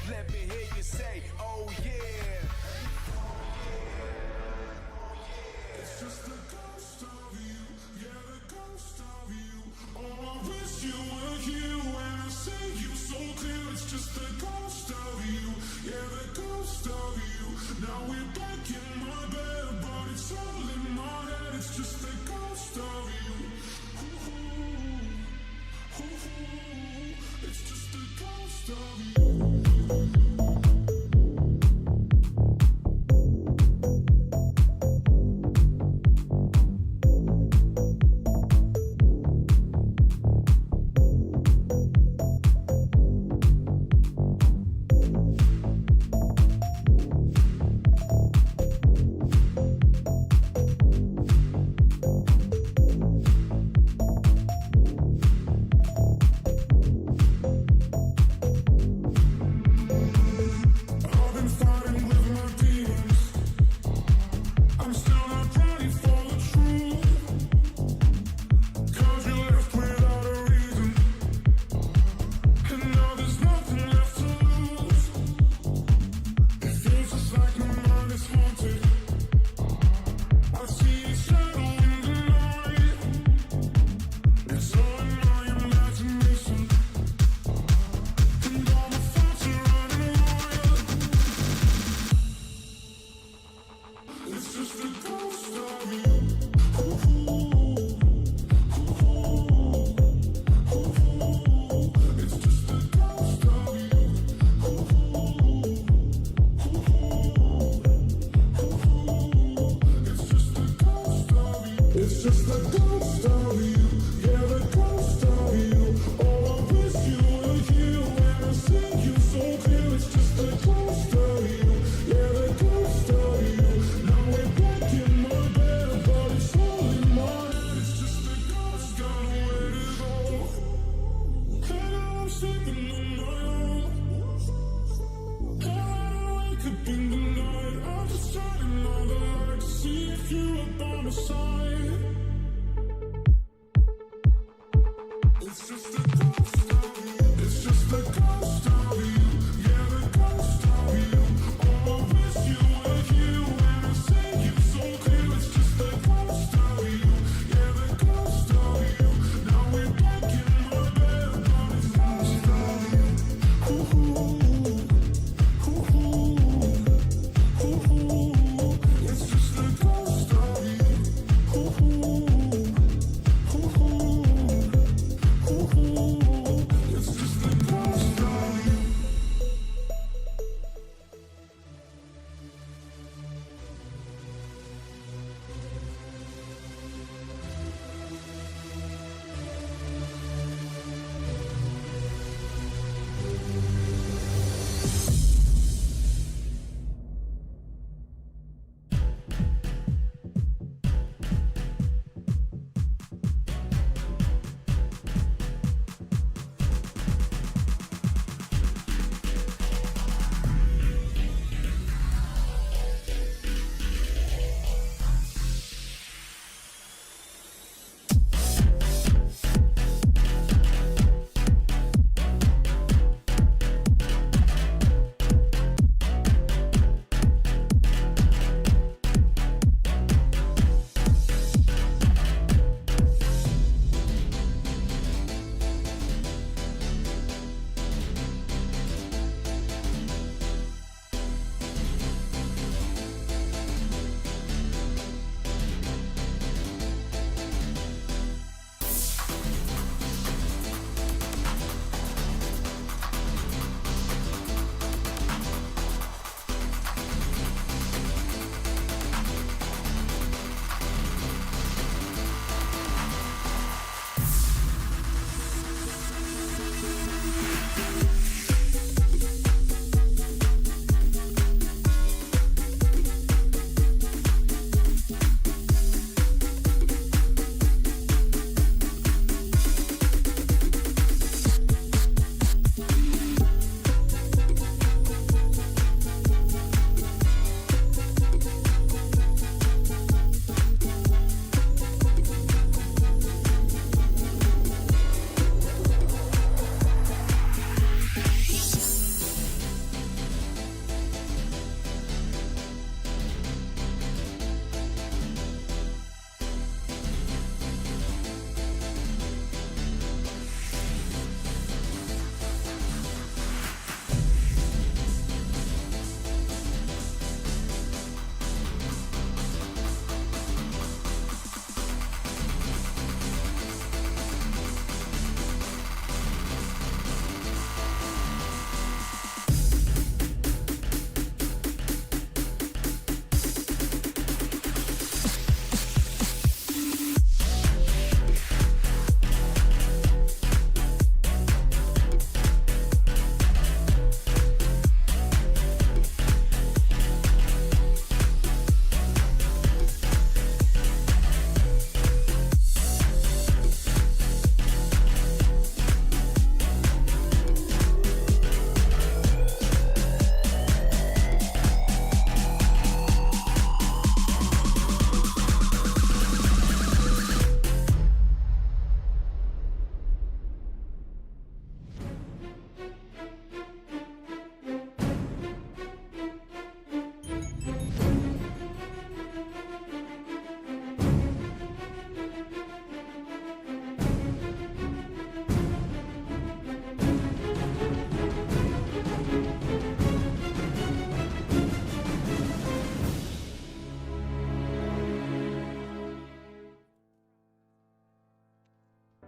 Let me hear you say, oh yeah. It's just the ghost of you, yeah, the ghost of you. Oh, I wish you were here when I see you so clear. It's just the ghost of you, yeah, the ghost of you. Now we're back in my bed, but it's all in my head. It's just the ghost of you. Ooh, ooh, ooh, it's just the ghost of you.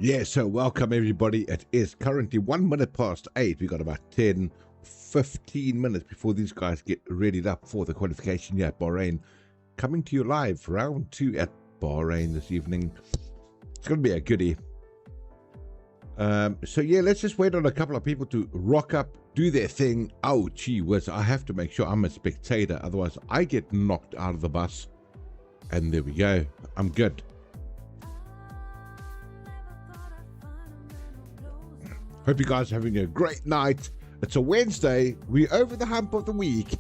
Yeah, so welcome everybody. It is currently 1 minute past 8. We got about 10-15 minutes before these guys get readied up for the qualification here at Bahrain. Coming to you live, round 2 at Bahrain this evening. It's going to be a goodie. So yeah, let's just wait on a couple of people to rock up, do their thing. Oh, gee whiz, I have to make sure I'm a spectator, otherwise I get knocked out of the bus. And there we go. I'm good. Hope you guys are having a great night. It's a Wednesday. We're over the hump of the week,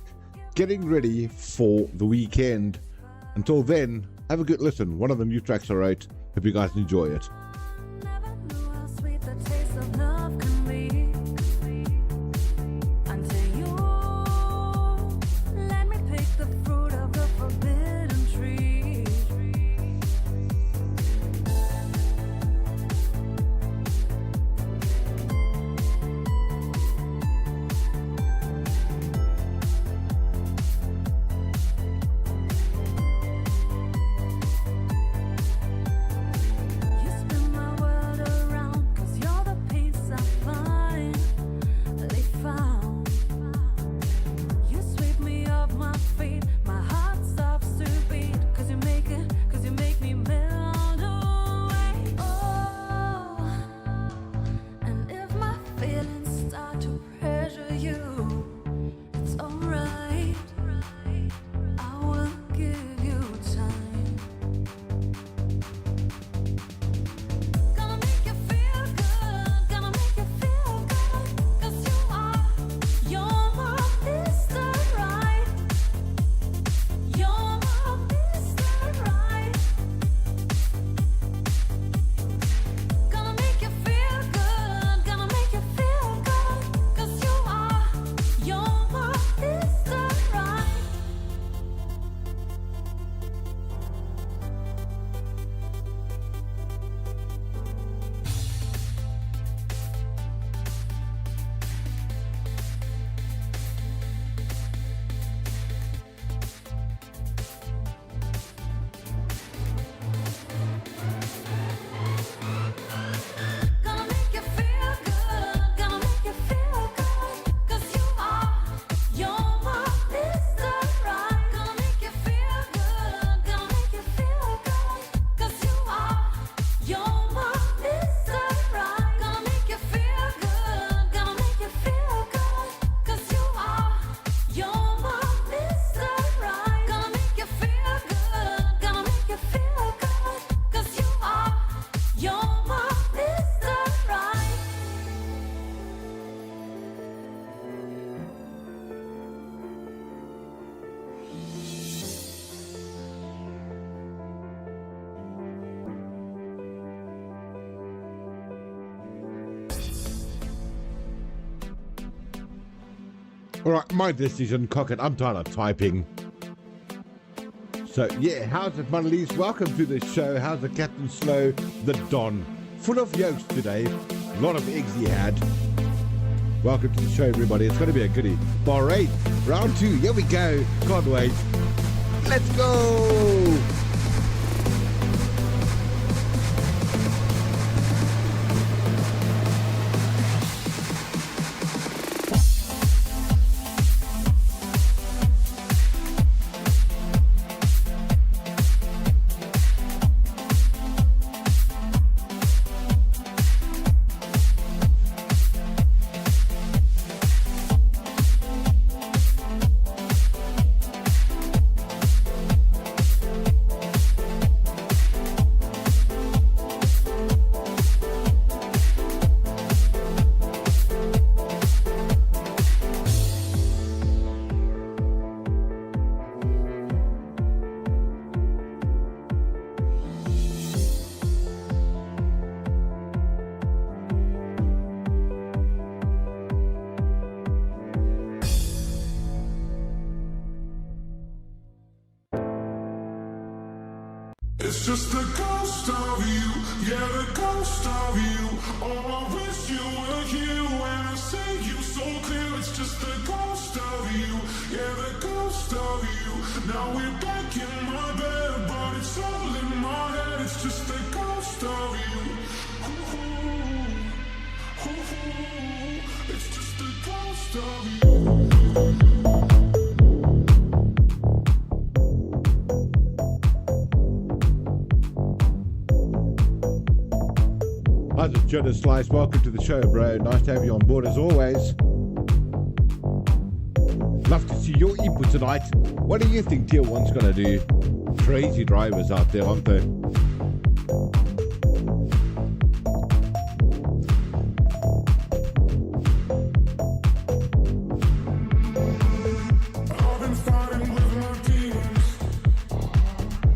getting ready for the weekend. Until then, have a good listen. One of the new tracks I wrote. Hope you guys enjoy it. Alright, my decision, cock it. I'm tired of typing. So, yeah, how's it, Mondelez? Welcome to the show. How's the Captain Slow, the Don? Full of yolks today. A lot of eggs he had. Welcome to the show, everybody. It's going to be a goodie. Bahrain, round 2. Here we go. Can't wait. Let's go! It's just the ghost of you, yeah, the ghost of you. Oh, I wish you were here when I say you so clear. It's just the ghost of you, yeah, the ghost of you. Now we're back in my bed, but it's all in my head. It's just the ghost of you. It's just the ghost of you. How's it, Jonas Slice? Welcome to the show, bro. Nice to have you on board as always. Love to see your input tonight. What do you think Tier 1's going to do? Crazy drivers out there, aren't they? I've been fighting with my demons.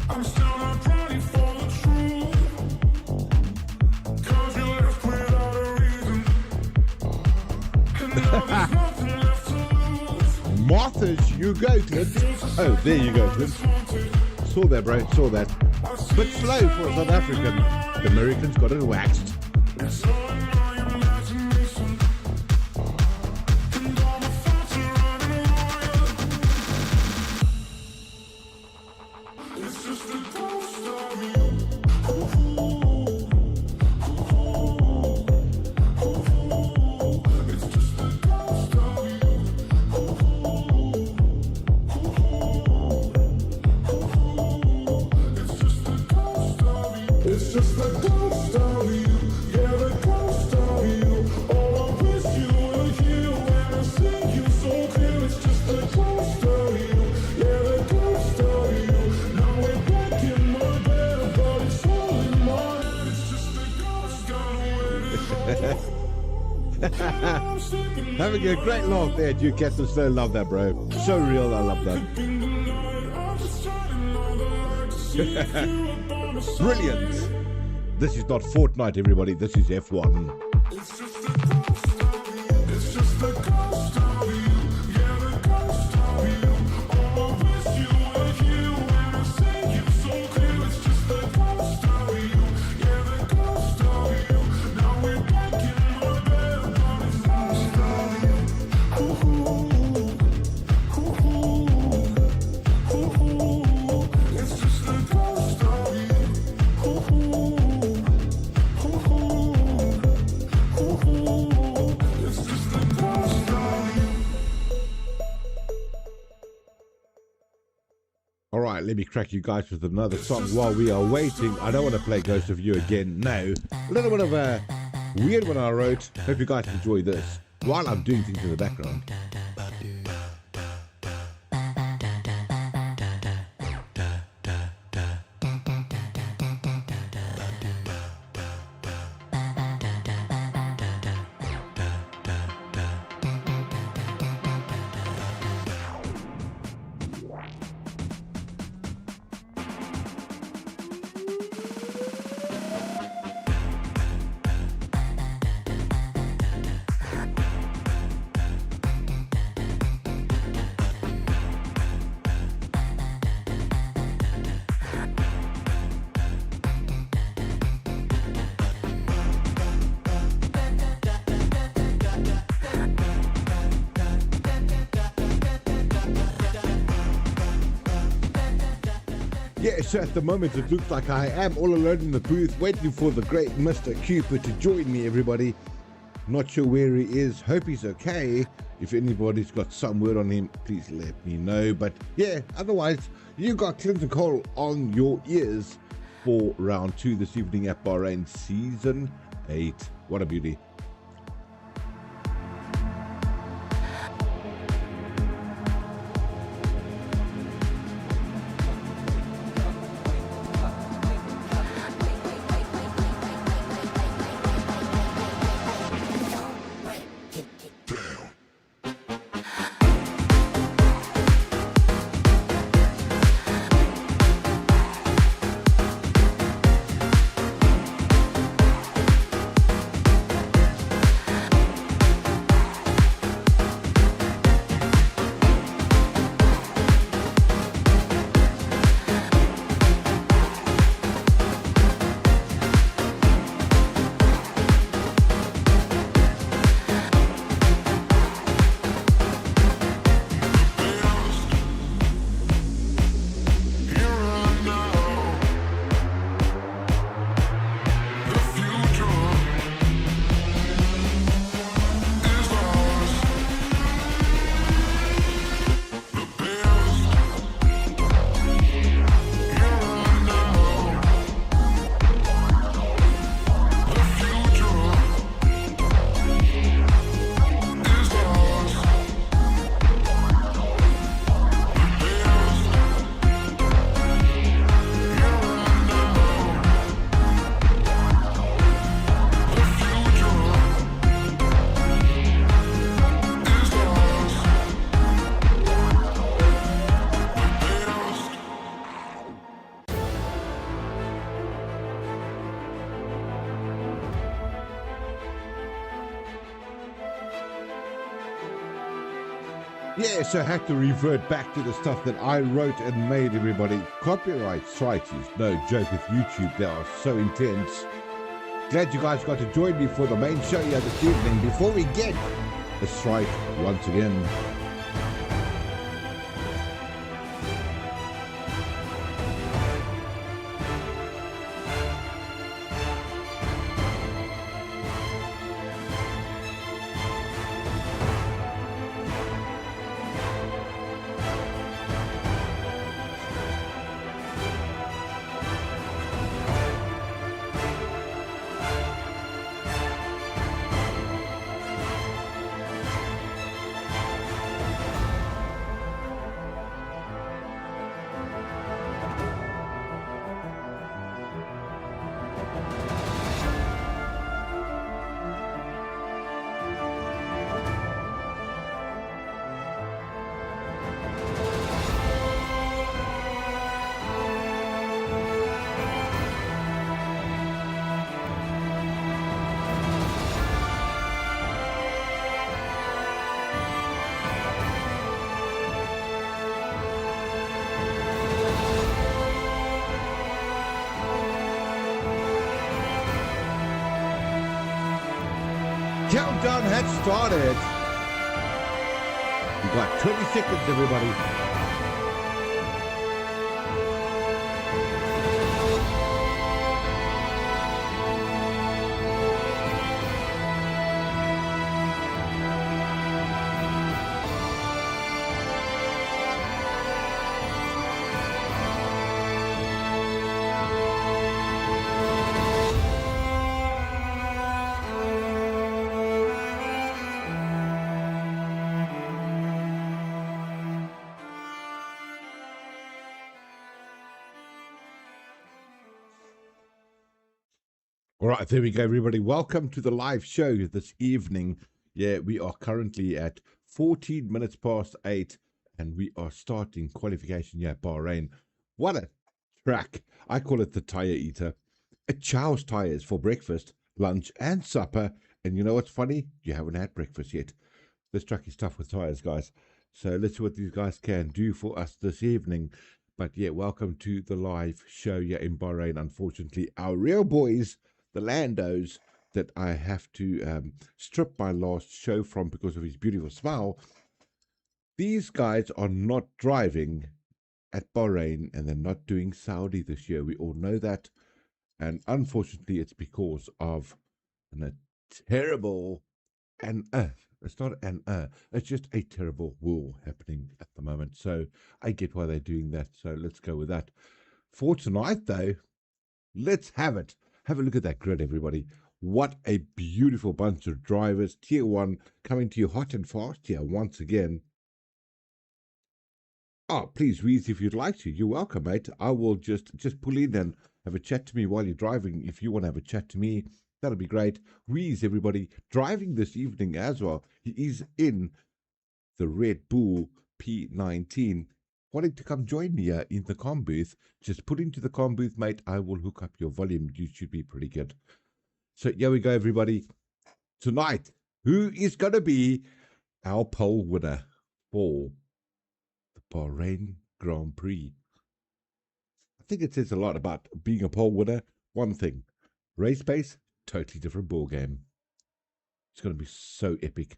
I'm still not ready for the truth. 'Cause you left without a reason. And now there's nothing left to lose. Martha's, you go, Clint. Oh, there you go, Clint. Saw that, bro. Saw that. But slow for a South African. The Americans got it waxed. It's all in my imagination. And all my thoughts are running wild. It's just a ghost of you. It's just a ghost of you. It's just the ghost of you, yeah, the ghost of you. Oh, I wish you were here when I see you so clear. It's just the ghost of you, yeah, the ghost of you. Now we're back in my bed, but it's all in my head. It's just the ghost of it. Having a great laugh there, Duke Captain Snow. Love that, bro. So real, I love that. Brilliant. This is not Fortnite, everybody. This is F1. It's just the ghost of you. It's just the ghost of you. Yeah, the ghost of you. Oh, I wish you were here when I see you so clear. It's just the ghost of you. Yeah, the ghost of you. Now we're back in my bed, but it's the ghost of you. It's just the ghost of you. It's just the ghost of you. All right, let me crack you guys with another song while we are waiting. I don't want to play Ghost of You again. No. A little bit of a weird one I wrote. Hope you guys enjoy this while I'm doing things in the background. Yeah, so at the moment it looks like I am all alone in the booth waiting for the great Mr. Cooper to join me, everybody. Not sure where he is. Hope he's okay. If anybody's got some word on him, please let me know. But yeah, otherwise, you got Clinton Cole on your ears for round 2 this evening at Bahrain Season 8. What a beauty. Yeah, so I had to revert back to the stuff that I wrote and made, everybody. Copyright strikes is no joke with YouTube. They are so intense. Glad you guys got to join me for the main show here this evening before we get a strike once again. Countdown had started. We got 20 seconds, everybody. All right, there we go, everybody. Welcome to the live show this evening. Yeah, we are currently at 14 minutes past 8, and we are starting qualification here at Bahrain. What a track. I call it the tire eater. It chows tires for breakfast, lunch, and supper. And you know what's funny? You haven't had breakfast yet. This track is tough with tires, guys. So let's see what these guys can do for us this evening. But yeah, welcome to the live show here in Bahrain. Unfortunately, our real boys, the Landos, that I have to strip my last show from because of his beautiful smile. These guys are not driving at Bahrain, and they're not doing Saudi this year. We all know that. And unfortunately, it's because of a terrible it's not it's just a terrible war happening at the moment. So I get why they're doing that. So let's go with that. For tonight, though, let's have it. Have a look at that grid, everybody. What a beautiful bunch of drivers. Tier 1 coming to you hot and fast here once again. Oh, please, Reese, if you'd like to. You're welcome, mate. I will just pull in and have a chat to me while you're driving. If you want to have a chat to me, that'll be great. Reese, everybody, driving this evening as well. He is in the Red Bull P19. Wanting to come join me here in the comm booth, just put into the comm booth, mate. I will hook up your volume. You should be pretty good. So here we go, everybody. Tonight, who is going to be our pole winner for the Bahrain Grand Prix? I think it says a lot about being a pole winner. One thing, race pace, totally different ball game. It's going to be so epic.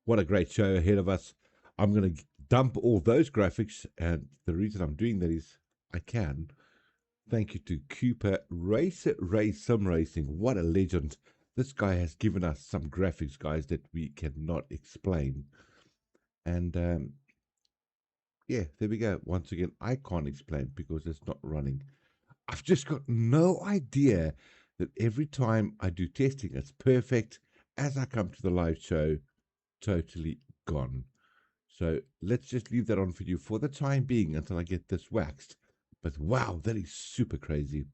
What a great show ahead of us. I'm going to dump all those graphics, and the reason I'm doing that is I can. Thank you to Cooper Race Sim Racing. What a legend. This guy has given us some graphics, guys, that we cannot explain. And yeah, there we go. Once again, I can't explain because it's not running. I've just got no idea that every time I do testing, it's perfect. As I come to the live show, totally gone. So let's just leave that on for you for the time being until I get this waxed. But wow, that is super crazy.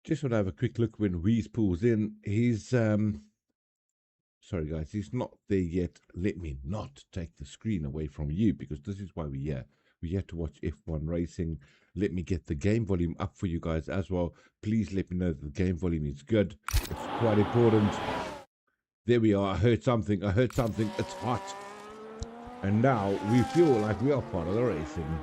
Just want to have a quick look when Weeze pulls in. He's sorry guys, he's not there yet. Let me not take the screen away from you because this is why we're here. We have to watch F1 racing. Let me get the game volume up for you guys as well. Please let me know that the game volume is good. It's quite important. There we are. I heard something. It's hot. And now we feel like we are part of the racing.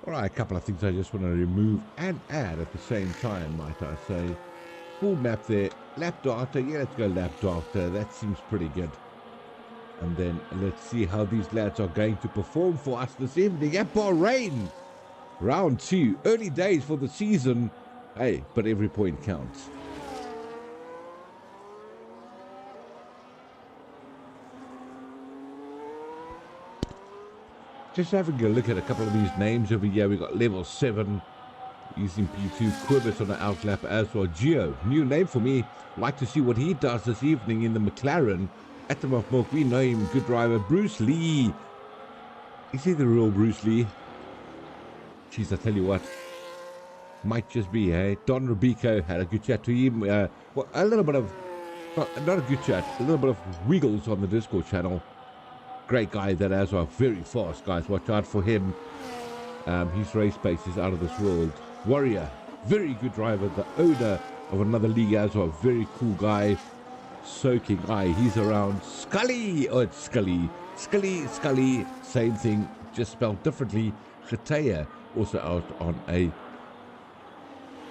Alright, a couple of things I just want to remove and add at the same time, might I say. Full map there. Lap data. Yeah, let's go lap data. That seems pretty good. And then let's see how these lads are going to perform for us this evening at Bahrain. Round 2. Early days for the season. Hey, but every point counts. Just having a look at a couple of these names over here. We got level 7 using P2. Quibus on the outlap as well. Gio, new name for me. Like to see what he does this evening in the McLaren. Atom of Milk, we know him. Good driver. Bruce Lee. Is he the real Bruce Lee? Jeez, I tell you what. Might just be, hey? Don Rubico, had a good chat to him. Well, a little bit of, not a good chat, a little bit of wiggles on the Discord channel. Great guy that as well. Very fast, guys. Watch out for him. His race pace is out of this world. Warrior, very good driver. The owner of another league as well. Very cool guy. Soaking eye. He's around. Scully. Oh, it's Scully. Scully. Same thing, just spelled differently. Getea, also out on a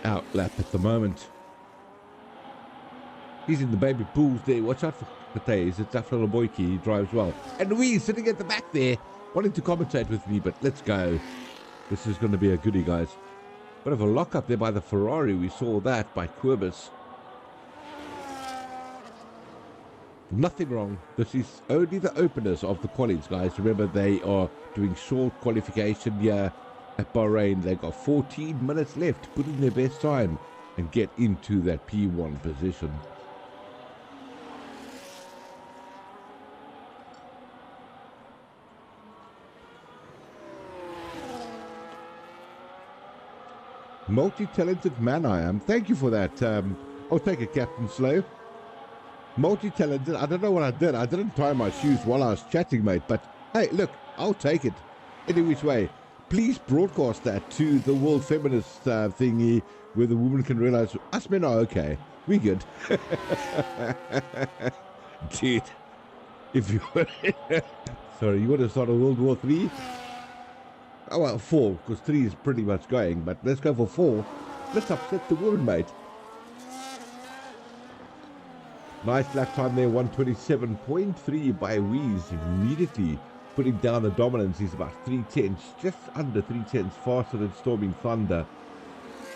outlap at the moment. He's in the baby pools there. Watch out for Getea. He's a tough little boyki. He drives well. And we sitting at the back there, wanting to commentate with me, but let's go. This is going to be a goodie, guys. Bit of a lock up there by the Ferrari. We saw that by Quibus. Nothing wrong. This is only the openers of the qualies, guys. Remember, they are doing short qualification here at Bahrain. They've got 14 minutes left to put in their best time and get into that P1 position. Multi-talented man I am. Thank you for that. I'll take it, Captain Slow. Multi-talented. I don't know what I did. I didn't tie my shoes while I was chatting, mate. But hey, look, I'll take it. Any which way. Please broadcast that to the World Feminist thingy where the woman can realize us men are okay. We good. Dude, if you sorry, you want to start a World War III? Oh, well, 4, because 3 is pretty much going, but let's go for 4. Let's upset the woman, mate. Nice lap time there, 127.3 by Wheeze. Immediately putting down the dominance. He's about 3 tenths, just under 3 tenths faster than Storming Thunder.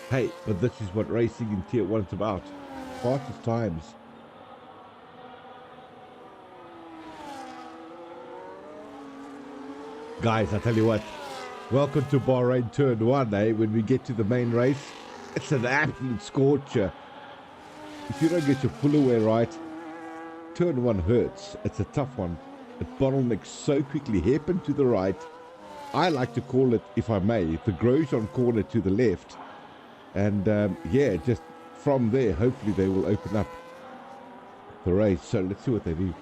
Hey, but this is what racing in Tier 1 is about. Fastest times. Guys, I tell you what. Welcome to Bahrain Turn 1, eh? When we get to the main race, it's an absolute scorcher. If you don't get your full away right, Turn 1 hurts. It's a tough one. It bottlenecks so quickly. Hairpin to the right. I like to call it, if I may, the Grosjean corner to the left. And yeah, just from there, hopefully they will open up the race. So let's see what they do.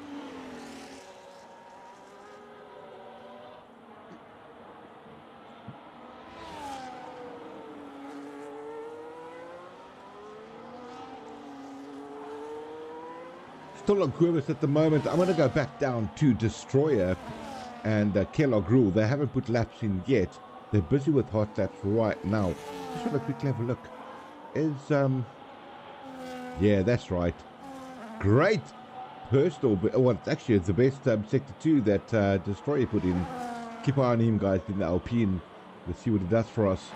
Still on Quibus at the moment. I'm going to go back down to Destroyer and Kellogg Rule. They haven't put laps in yet. They're busy with hot laps right now. Just want to quickly have a look. Yeah, that's right. Great personal. Well, actually, it's the best Sector 2 that Destroyer put in. Keep an eye on him, guys, in the Alpine. Let's see what he does for us.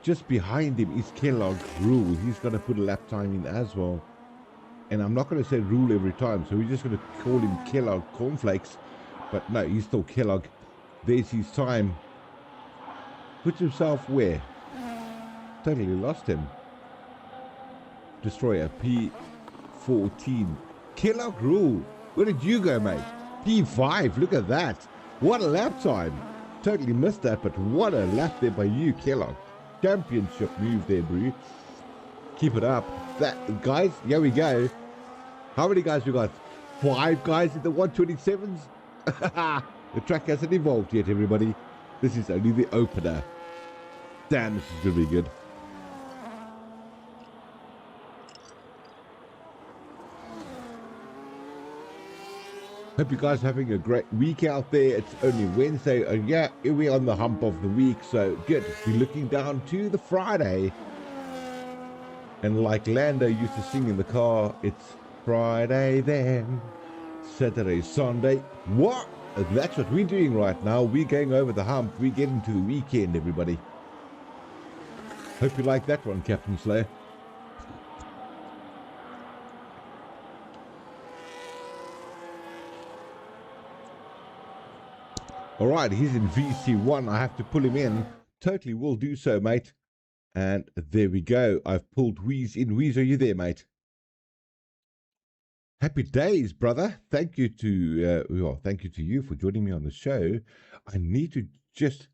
Just behind him is Kellogg Rule. He's going to put a lap time in as well. And I'm not going to say Rule every time, so we're just going to call him Kellogg Cornflakes. But no, he's still Kellogg. There's his time. Puts himself where? Totally lost him. Destroyer, P14. Kellogg Rule. Where did you go, mate? P5, look at that. What a lap time. Totally missed that, but what a lap there by you, Kellogg. Championship move there, bro. Keep it up. That, guys, here we go. How many guys we got? 5 guys in the 127s. The track hasn't evolved yet, everybody. This is only the opener. Damn, this is going to be good. Hope you guys are having a great week out there. It's only Wednesday. And yeah, we're on the hump of the week. So good. We're looking down to the Friday. And like Lando used to sing in the car, it's Friday then, Saturday, Sunday. What? That's what we're doing right now. We're going over the hump. We're getting to the weekend, everybody. Hope you like that one, Captain Slayer. All right, he's in VC1. I have to pull him in. Totally will do so, mate. And there we go. I've pulled Wheeze in. Wheeze, are you there, mate? Happy days, brother. Thank you to thank you to you for joining me on the show. I need to just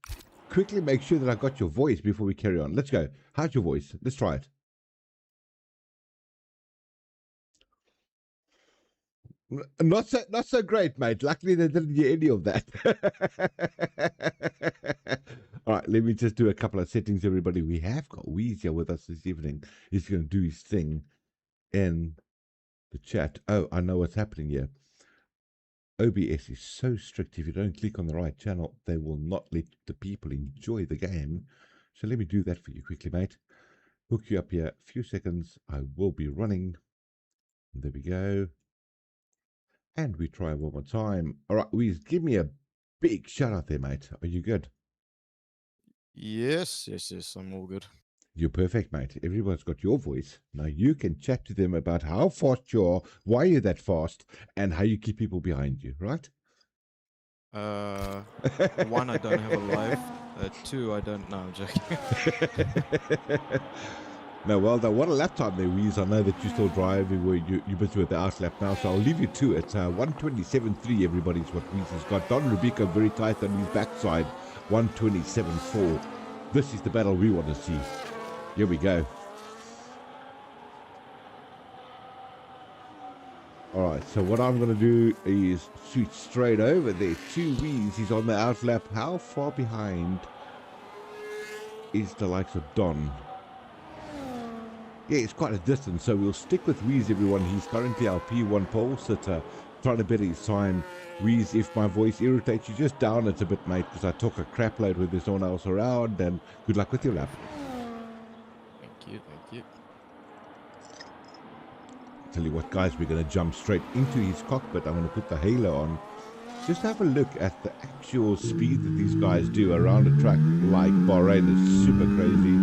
quickly make sure that I got your voice before we carry on. Let's go. How's your voice? Let's try it. Not so great, mate. Luckily, they didn't hear any of that. All right, let me just do a couple of settings, everybody. We have got Wheeze here with us this evening. He's going to do his thing in the chat. Oh, I know what's happening here. OBS is so strict. If you don't click on the right channel, they will not let the people enjoy the game. So let me do that for you quickly, mate. Hook you up here. A few seconds. I will be running. There we go. And we try one more time. All right, Wheeze, give me a big shout out there, mate. Are you good? Yes, I'm all good. You're perfect, mate. Everyone's got your voice. Now you can chat to them about how fast you are, why you're that fast, and how you keep people behind you, right? 1, I don't have a life. 2, I don't know. I'm joking. No, well done. What a lap time there, Wheeze. I know that you still drive. You're busy with the outlap now, so I'll leave you to it. 127.3, everybody's what Wheeze has got. Don Rubico very tight on his backside. 127.4. This is the battle we want to see. Here we go. All right, so what I'm going to do is shoot straight over there to Wheeze. He's on the outlap. How far behind is the likes of Don? Yeah, it's quite a distance, so we'll stick with Wheeze, everyone. He's currently our P1 pole sitter, trying to better his time. Wheeze, if my voice irritates you, just down it a bit, mate, because I talk a crap load when there's no one else around, and good luck with your lap. Thank you. Tell you what, guys, we're going to jump straight into his cockpit. I'm going to put the halo on. Just have a look at the actual speed that these guys do around a track like Bahrain. Is super crazy.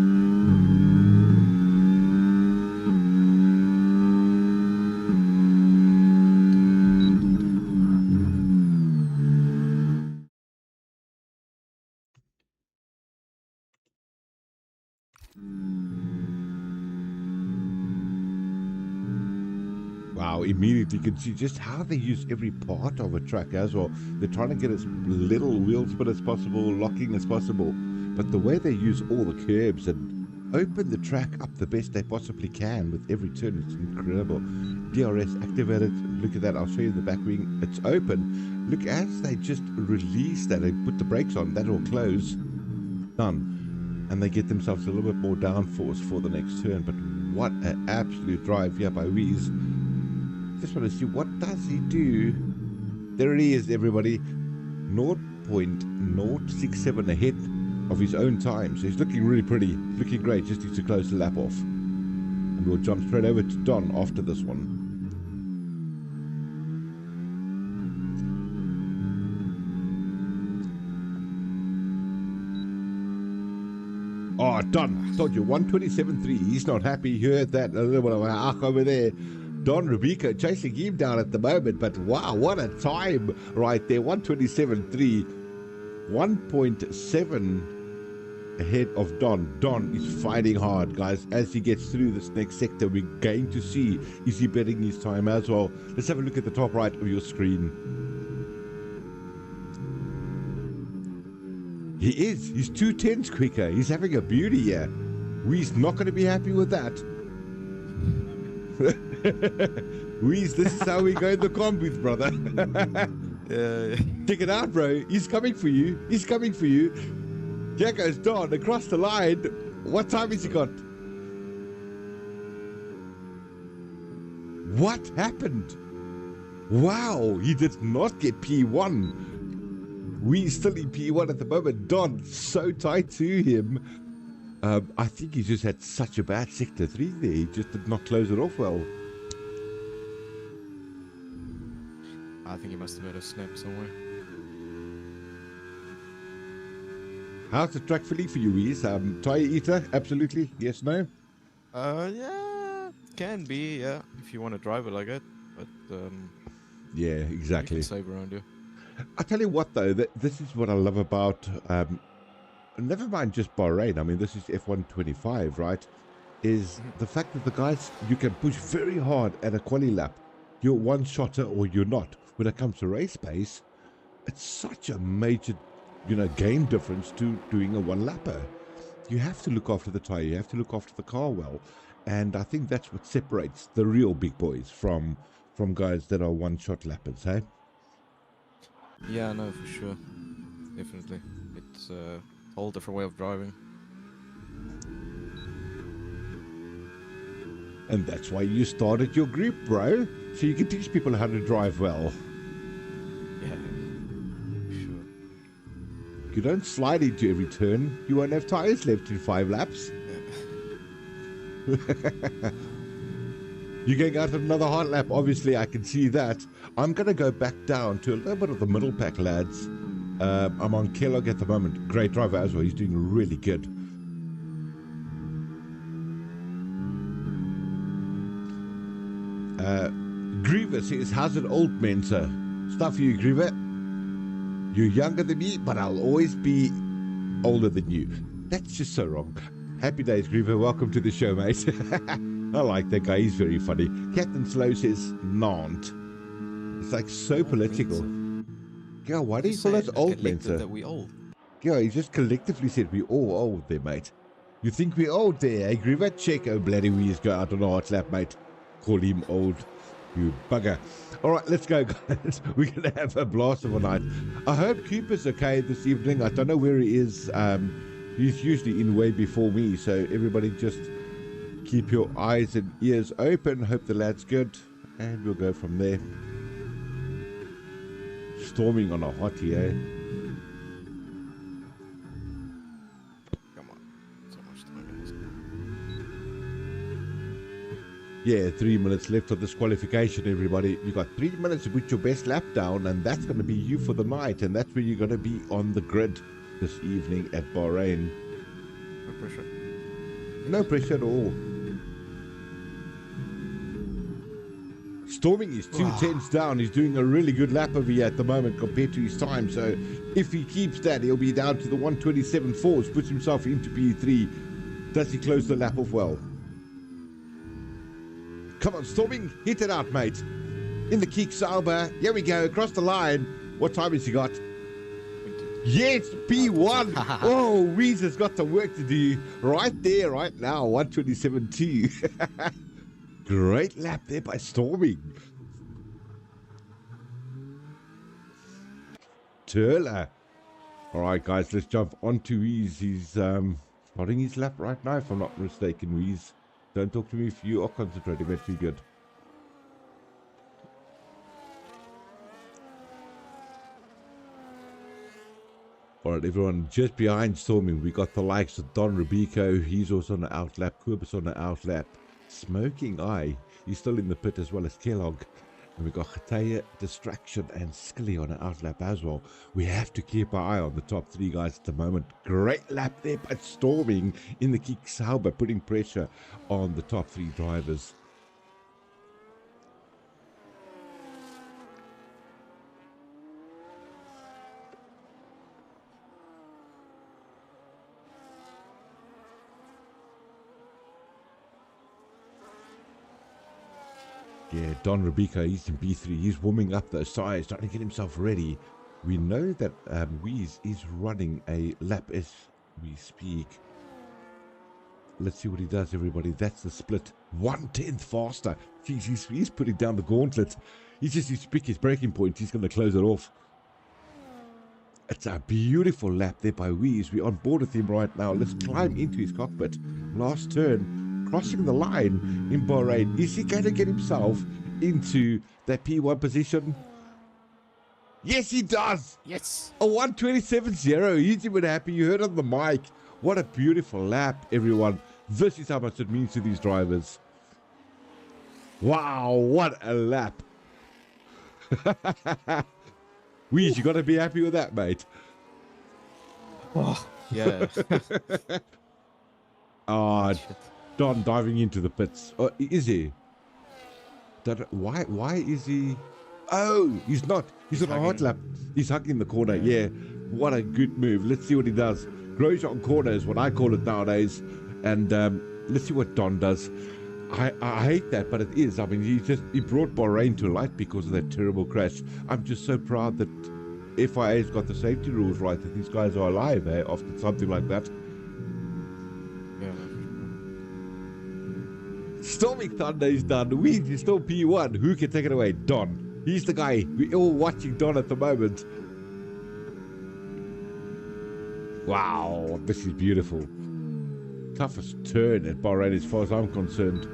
Wow, immediately you can see just how they use every part of a track as well. They're trying to get as little wheel spin as possible, locking as possible. But the way they use all the curbs and open the track up the best they possibly can with every turn, it's incredible. DRS activated. Look at that. I'll show you the back wing. It's open. Look, as they just release that, they put the brakes on, that will close. Done. And they get themselves a little bit more downforce for the next turn. But what an absolute drive here by Wheeze. Just want to see, what does he do? There it is, everybody. 0.067 ahead of his own time. So he's looking really pretty. Looking great. Just needs to close the lap off. And we'll jump straight over to Don after this one. Oh, Don. I told you, 127.3. He's not happy. You heard that. A little bit of a arc over there. Don Rubico chasing him down at the moment, but wow, what a time right there. 127.3, 1.7 ahead of Don. Don is fighting hard, guys. As he gets through this next sector, we're going to see, is he betting his time as well? Let's have a look at the top right of your screen. He is. He's 2/10 quicker. He's having a beauty here. He's not going to be happy with that. Weez, this is how we go in the combis, brother. Yeah. Check it out, bro. He's coming for you. He's coming for you. Here goes Don across the line. What time has he got? What happened? Wow, he did not get P1. We still in P1 at the moment. Don, so tight to him. I think he just had such a bad sector 3 there. He just did not close it off well. I think he must have made a snap somewhere. How's the track feeling for you, Weez? Tire eater? Absolutely. Yes, no? Yeah, can be, yeah, if you want to drive it like it. But, Yeah, exactly. you can save around you. I tell you what, though, this is what I love about, never mind just Bahrain. I mean, this is F125, right? Is the fact that the guys, you can push very hard at a quali lap. You're one-shotter or you're not. When it comes to race pace, it's such a major, game difference to doing a one-lapper. You have to look after the tire. You have to look after the car well. And I think that's what separates the real big boys from guys that are one-shot lappers, hey? Yeah, no, for sure. Definitely. It's a whole different way of driving. And that's why you started your group, bro. So you can teach people how to drive well. Yeah, sure. You don't slide into every turn. You won't have tires left in 5 laps. You're going out another hard lap, obviously, I can see that. I'm going to go back down to a little bit of the middle pack, lads. I'm on Kellogg at the moment. Great driver as well. He's doing really good. Griever says, how's it, old men, sir? Stuff for you, Griever. You're younger than me, but I'll always be older than you. That's just so wrong. Happy days, Griever. Welcome to the show, mate. I like that guy. He's very funny. Captain Slow says, Nantes. It's like so political. Yeah, why do you call us old men, sir? That we old. Yeah, he just collectively said we all old there, mate. You think we old there, eh, Griever? Check, oh bloody wheeze, go out on a hot lap, mate. Call him old, you bugger. All right, let's go, guys. We're going to have a blast of a night. I hope Cooper's okay this evening. I don't know where he is. He's usually in way before me, so everybody just keep your eyes and ears open. Hope the lad's good, and we'll go from there. Storming on a hottie, eh? Come on. So much time in this. Yeah, 3 minutes left of this qualification, everybody. You got 3 minutes to put your best lap down, and that's going to be you for the night, and that's where you're going to be on the grid this evening at Bahrain. No pressure. No pressure at all. Storming is 2 tenths down. He's doing a really good lap over here at the moment compared to his time. So if he keeps that, he'll be down to the 127.4s, puts himself into P3. Does he close the lap off well? Come on, Storming, hit it out, mate. In the kick, Sauber. Here we go, across the line. What time has he got? Yes, P1. Oh, Weezer's got some work to do right there, right now. 127.2. Great lap there by Storming. Turler. All right, guys, let's jump onto Weez. He's starting his lap right now, if I'm not mistaken, Weez. Don't talk to me if you are concentrating. That's be good. All right, everyone, just behind Storming, we got the likes of Don Rubico. He's also on the outlap. Kubus on the outlap. Smoking Eye. He's still in the pit as well as Kellogg. And we got Khataya, Distraction, and Skilly on the outlap as well. We have to keep our eye on the top 3 guys at the moment. Great lap there, but Storming in the kick Sauber, putting pressure on the top 3 drivers. Yeah, Don Rubico, he's in B3. He's warming up those tires, trying to get himself ready. We know that Weez is running a lap as we speak. let's see what he does, everybody. That's the split. 1/10 faster. Jeez, he's putting down the gauntlet. He's just his pick his breaking point. He's going to close it off. It's a beautiful lap there by Weeze. We're on board with him right now. Let's climb into his cockpit. Last turn, crossing the line in Bahrain. Is he going to get himself into that P1 position? Yes, he does. Yes. A 1:27.0. He's even happy. You heard on the mic. What a beautiful lap, everyone. This is how much it means to these drivers. Wow, what a lap. Weeze, you got to be happy with that, mate. Oh, yeah. Ah, Don diving into the pits. Oh, is he? Why is he? Oh, he's not. He's on a hot lap. He's hugging the corner. Yeah, what a good move. Let's see what he does. Grosjean corner is what I call it nowadays. And let's see what Don does. I hate that, but it is. I mean, he brought Bahrain to light because of that terrible crash. I'm just so proud that FIA's got the safety rules right, that these guys are alive after something like that. Yeah. Storming Thunder is done. Weeze is still P1. Who can take it away? Don. He's the guy. We're all watching Don at the moment. Wow, this is beautiful. Toughest turn at Bahrain as far as I'm concerned.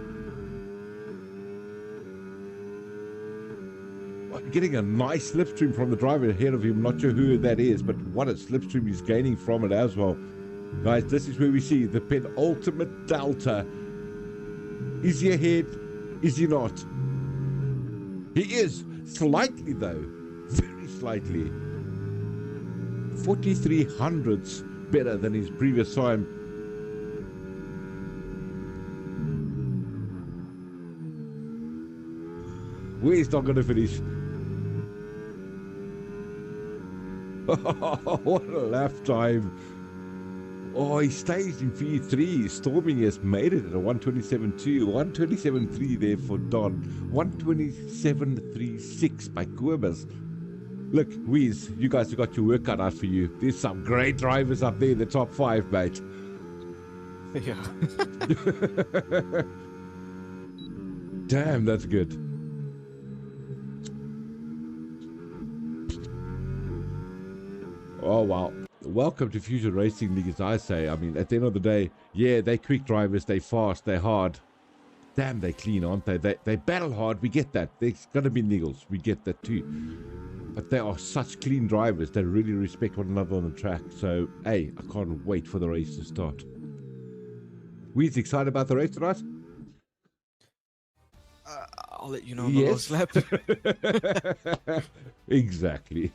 Getting a nice slipstream from the driver ahead of him. Not sure who that is, but what a slipstream he's gaining from it as well. Guys, this is where we see the penultimate delta. Is he ahead? Is he not? He is. Slightly though. Very slightly. 43 hundredths better than his previous time. Where's not going to finish? What a lap time. Oh, he stays in P3. Storming has made it at a 1:27.2. 1:27.3 there for Don. 1:27.36 by Kurbas. Look, Weeze, you guys have got your work cut out for you. There's some great drivers up there in the top 5, mate. Yeah. Damn, that's good. Oh, wow. Welcome to Fusion Racing League, as I say. I mean, at the end of the day, yeah, they're quick drivers, they're fast, they're hard. Damn, they're clean, aren't they? They battle hard, we get that. There's going to be niggles, we get that too. But they are such clean drivers, they really respect one another on the track. So, hey, I can't wait for the race to start. Weeze, excited about the race tonight? I'll let you know on the last lap. Exactly.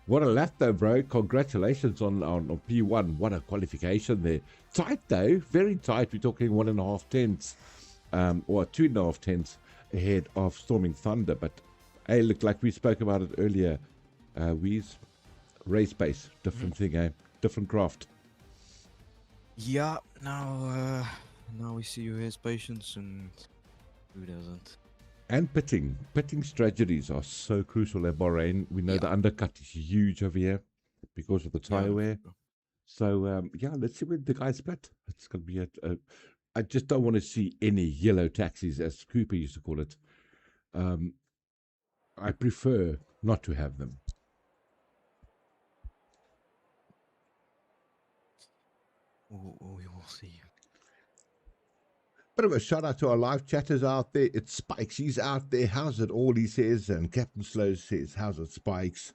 What a lap though, bro. Congratulations on P1. What a qualification there. Tight though, very tight. We're talking 1.5 tenths, or 2.5 tenths ahead of Storming Thunder. But hey, look, like we spoke about it earlier, Weeze, race pace, different thing, eh? Different craft. Yeah, now we see who has patience and who doesn't. And pitting strategies are so crucial at Bahrain. We know the undercut is huge over here because of the tire wear. So yeah, let's see where the guys split. It's going to be I just don't want to see any yellow taxis, as Cooper used to call it. I prefer not to have them. We will see. Bit of a shout out to our live chatters out there. It's Spikes. He's out there. How's it all? He says. And Captain Slow says, how's it, Spikes?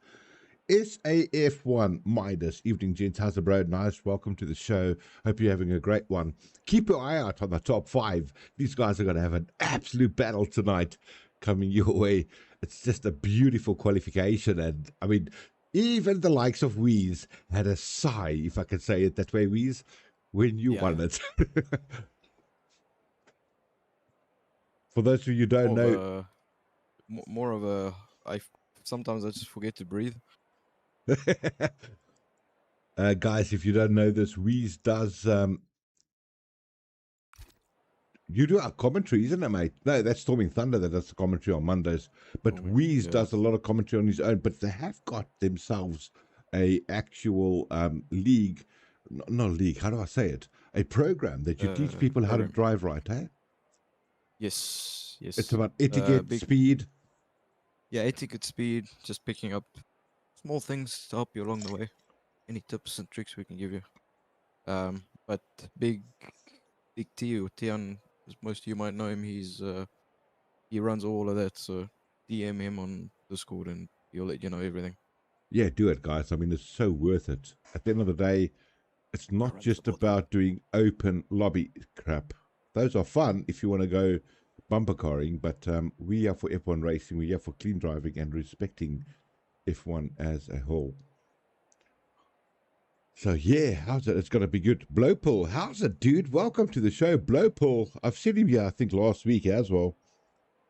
SAF1 Midas. Evening, gents. How's it, bro? Nice. Welcome to the show. Hope you're having a great one. Keep your eye out on the top 5. These guys are going to have an absolute battle tonight coming your way. It's just a beautiful qualification. And, I mean, even the likes of Weeze had a sigh, if I can say it that way, Weeze, when you won it. For those of you who don't know, more of a. Sometimes I just forget to breathe. guys, if you don't know this, Weeze does. You do our commentary, isn't it, mate? No, that's Storming Thunder that does the commentary on Mondays. But Weeze does a lot of commentary on his own. But they have got themselves a actual league not league. How do I say it? A program that you teach people how to Program. drive right, eh? Yes, yes. It's about etiquette, big, speed. yeah, etiquette, speed, just picking up small things to help you along the way. Any tips and tricks we can give you. But big T or Tian, as most of you might know him, he runs all of that. So DM him on Discord and he'll let you know everything. Yeah, do it, guys. I mean, it's so worth it. At the end of the day, it's not just about doing open lobby crap. Those are fun if you want to go bumper carring, but we are for F1 racing, we are for clean driving and respecting F1 as a whole. So yeah, how's it? It's going to be good. Blowpool, how's it, dude? Welcome to the show, Blowpool. I've seen him here, I think, last week as well.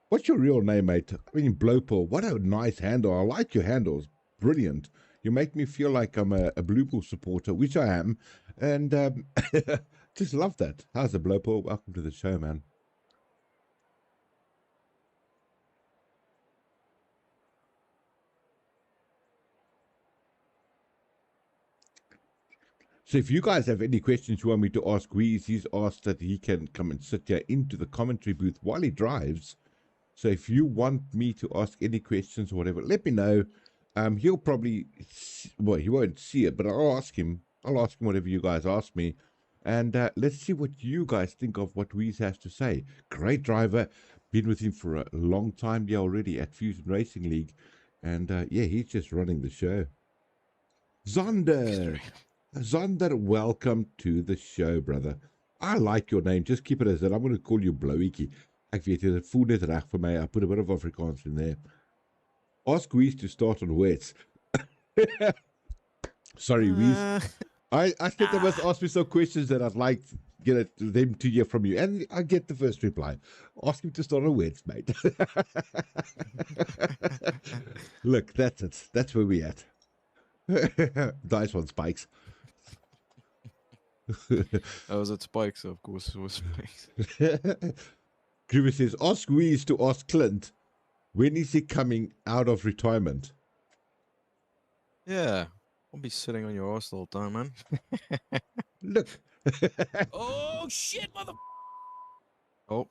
What's your real name, mate? I mean, Blowpool. What a nice handle. I like your handles. Brilliant. You make me feel like I'm a Blue Bull supporter, which I am, and just love that. How's it, Blowpool? Welcome to the show, man. So if you guys have any questions you want me to ask Weez, he's asked that he can come and sit here into the commentary booth while he drives. So if you want me to ask any questions or whatever, let me know. He'll probably, well, he won't see it, but I'll ask him. I'll ask him whatever you guys ask me. And let's see what you guys think of what Weez has to say. Great driver. Been with him for a long time here already at Fusion Racing League. And yeah, he's just running the show. Zonder. Zonder, welcome to the show, brother. I like your name. Just keep it as that. I'm going to call you Blowietjie. Ek weet jy, dit voel net reg vir my. I put a bit of Afrikaans in there. Ask Weez to start on wets. Sorry, Weez. I said they must ask me some questions that I'd like them to hear from you. And I get the first reply. Ask him to start on wets, mate. Look, that's it. That's where we're at. Nice one, Spikes. I was at Spikes, of course. It was Spikes. Griever says, ask Weez to ask Clint, when is he coming out of retirement? Yeah, I'll be sitting on your ass the whole time, man. Look. Oh shit, mother. Oh,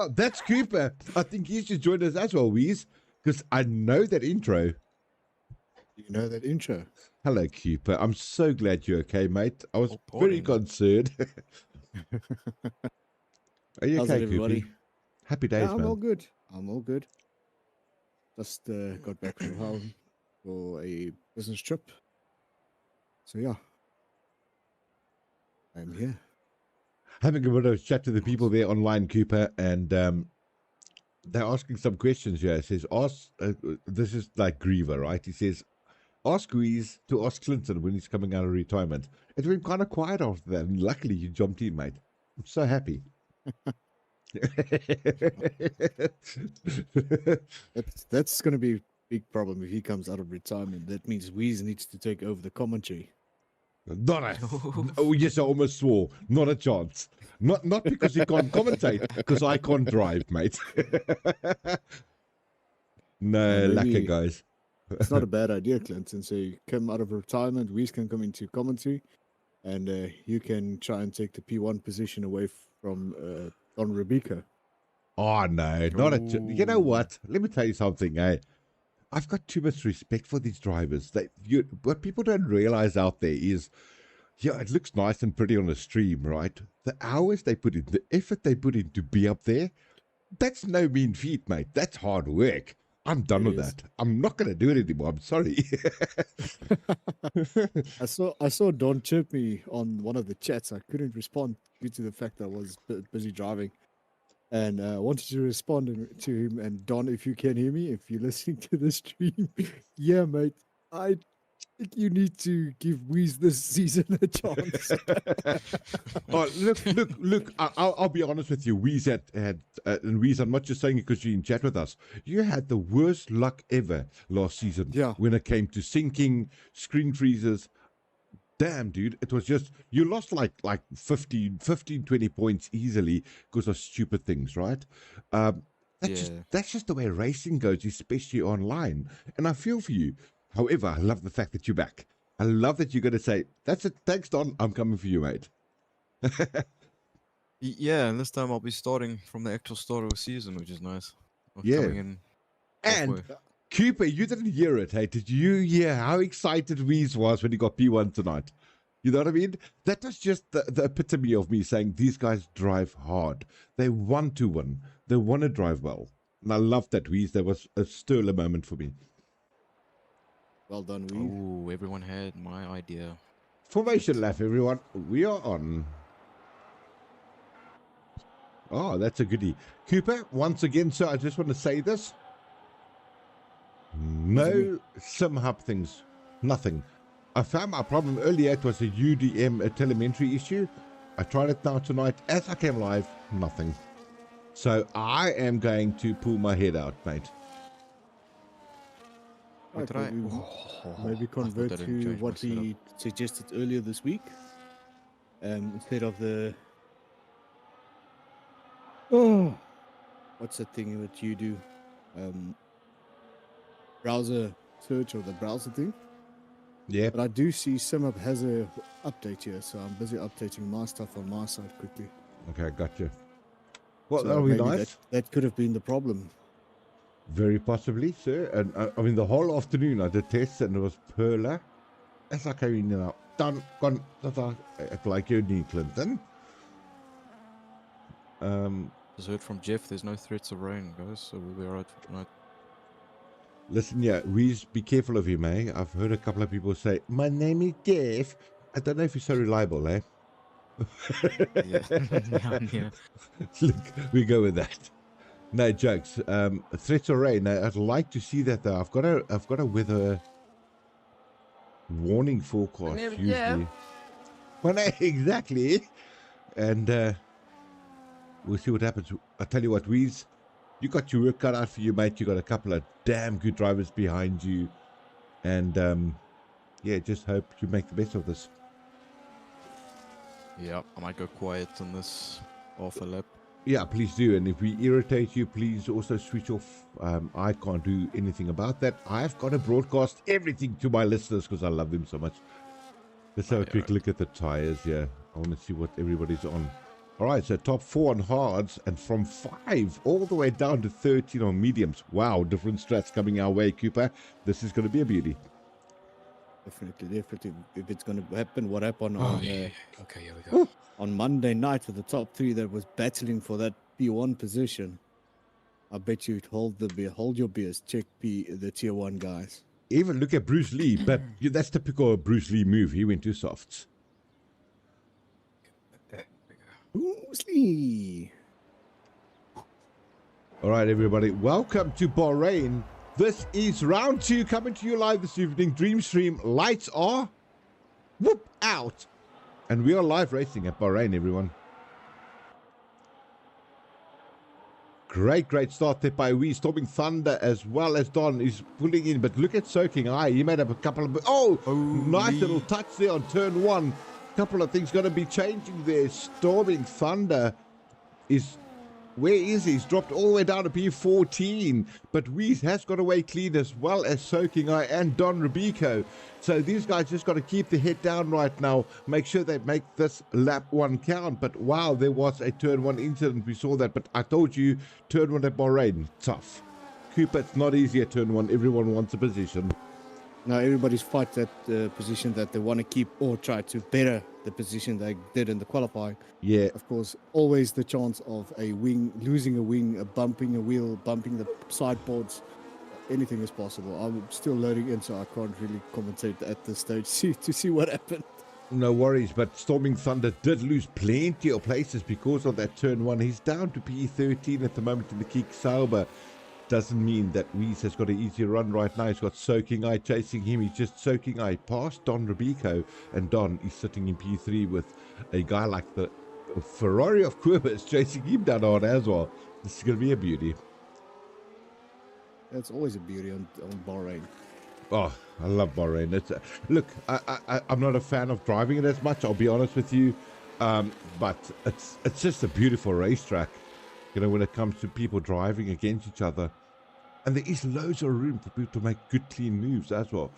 That's Cooper. I think he should join us as well, Weez, because I know that intro. You know that intro? Hello, Cooper. I'm so glad you're okay, mate. I was Oh, very pardon. concerned. Are you How's okay, it, everybody? Cooper? Happy days, Yeah, I'm man. all good. I'm all good. Just got back from home for a business trip. So yeah, I'm here. Having a bit of a chat to the people there online, Cooper, and they're asking some questions here. It says, this is like Griever, right? He says, ask Weez to ask Clinton when he's coming out of retirement. It's been kind of quiet after that, and luckily you jumped in, mate. I'm so happy. That's going to be a big problem if he comes out of retirement. That means Weez needs to take over the commentary. Not a, oh yes, I almost swore. Not a chance. Not because he can't commentate, because I can't drive, mate. No, Maybe- lucky guys. It's not a bad idea, Clinton. So you come out of retirement, Weez can come into commentary, and you can try and take the P1 position away from Don Rubico. Oh no, not a. You know what? Let me tell you something, eh? I've got too much respect for these drivers. What people don't realize out there is, yeah, it looks nice and pretty on a stream, right? The hours they put in, the effort they put in to be up there, that's no mean feat, mate. That's hard work. I'm done It with is. that. I'm not going to do it anymore. I'm sorry. I saw Don chirp me on one of the chats. I couldn't respond due to the fact that I was busy driving, and I wanted to respond to him. And Don, if you can hear me, if you're listening to the stream, yeah, mate, I think you need to give Weez this season a chance. Oh, look! I'll be honest with you. Weez and Weez, I'm not just saying it because you're in chat with us. You had the worst luck ever last season. Yeah. When it came to syncing, screen freezes. Damn, dude, it was just you lost like 15, 20 points easily because of stupid things, right? That's just the way racing goes, especially online. And I feel for you. However, I love the fact that you're back. I love that you're going to say, that's it. Thanks, Don. I'm coming for you, mate. Yeah, and this time I'll be starting from the actual start of the season, which is nice. Not Yeah. coming in And halfway. Cooper, you didn't hear it, hey? Did you hear how excited Weeze was when he got P1 tonight? You know what I mean? That was just the epitome of me saying these guys drive hard. They want to win. They want to drive well. And I love that, Weeze. That was a sterling moment for me. Well done, we. Oh, everyone had my idea. Formation lap, everyone. We are on. Oh, that's a goodie. Cooper, once again, sir, I just want to say this. No sim hub things. Nothing. I found my problem earlier. It was a UDM, a telemetry issue. I tried it now tonight. As I came live, nothing. So I am going to pull my head out, mate. What did Okay, I? we Oh, maybe I thought convert I didn't to change my what setup. we suggested earlier this week. Instead of the what's that thing that you do? Browser search or the browser thing. Yeah. But I do see SimHub has a update here, so I'm busy updating my stuff on my side quickly. Okay, gotcha. Well, So that'll be maybe nice. that could have been the problem. Very possibly, sir. And I mean, the whole afternoon I did tests and it was Perla. As I came in now, done, gone, like your knee, Clinton. Just heard from Jeff. There's no threats of rain, guys, so we'll be alright for tonight. Listen, yeah, Weeze, be careful of him, eh? I've heard a couple of people say, my name is Jeff. I don't know if he's so reliable, eh? Yeah, yeah. Look, we go with that. No jokes. Threats of rain. I'd like to see that though. I've got a weather warning forecast usually. Well, no, exactly. And we'll see what happens. I tell you what, Weeze, you got your work cut out for you, mate. You got a couple of damn good drivers behind you, and yeah, just hope you make the best of this. Yeah, I might go quiet on this half a lap. Yeah, please do. And if we irritate you, please also switch off. I can't do anything about that. I've got to broadcast everything to my listeners because I love them so much. Let's have a quick look at the tires here. I want to see what everybody's on. All right, so top 4 on hards and from 5 all the way down to 13 on mediums. Wow, different strats coming our way, Cooper. This is going to be a beauty. Definitely. If it's going to happen, what happened Oh, on yeah. Okay, here we go. on Monday night with the top 3 that was battling for that P1 position, I bet you'd hold your beers. Check the tier 1 guys. Even look at Bruce Lee, but that's typical Bruce Lee move. He went to softs. Bruce Lee. All right, everybody. Welcome to Bahrain. This is round 2 coming to you live this evening. Dream stream. Lights are whoop out. And we are live racing at Bahrain, everyone. Great start there by Wee. Storming Thunder as well as Don is pulling in. But look at Soaking Eye. He made up a couple of... Oh, nice little touch there on turn 1. Couple of things going to be changing there. Storming Thunder is... Where is he? He's dropped all the way down to P14. But Weeze has got away clean as well as Soaking Eye and Don Rubico. So these guys just got to keep the head down right now. Make sure they make this lap 1 count. But wow, there was a turn 1 incident. We saw that. But I told you, turn 1 at Bahrain, tough. Cooper, it's not easy at turn 1. Everyone wants a position. Now everybody's fight that position that they want to keep or try to better the position they did in the qualifying. Yeah. Of course, always the chance of a wing, losing a wing, bumping a wheel, bumping the sideboards. Anything is possible. I'm still loading in, so I can't really commentate at this stage to see what happened. No worries, but Storming Thunder did lose plenty of places because of that turn 1. He's down to P13 at the moment in the Kick Sauber. Doesn't mean that Weeze has got an easy run right now. He's got Soaking Eye chasing him. He's just Soaking Eye past Don Rubico, and Don is sitting in P3 with a guy like the Ferrari of Quibus chasing him down hard as well. This is going to be a beauty. That's always a beauty on Bahrain. Oh, I love Bahrain. It's look, I'm not a fan of driving it as much, I'll be honest with you, but it's just a beautiful racetrack. You know, when it comes to people driving against each other. And there is loads of room for people to make good, clean moves as well.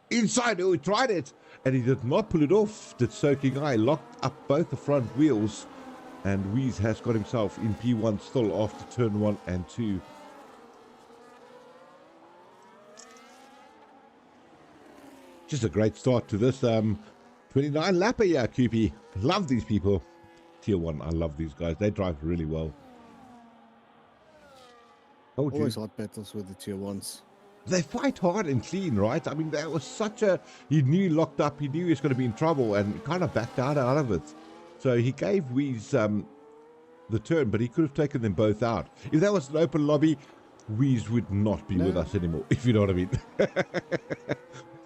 Inside, oh, he tried it, and he did not pull it off. Did Soaking Eye locked up both the front wheels, and Wheeze has got himself in P1 still after turn 1 and 2. Just a great start to this 29 lapper, yeah, Coopy. Love these people. Tier 1, I love these guys. They drive really well. Told you. Always hot battles with the tier 1s. They fight hard and clean, right? I mean, that was such a... He knew locked up. He knew he was going to be in trouble and kind of backed out of it. So he gave Wheeze the turn, but he could have taken them both out. If that was an open lobby, Wheeze would not be with us anymore, if you know what I mean.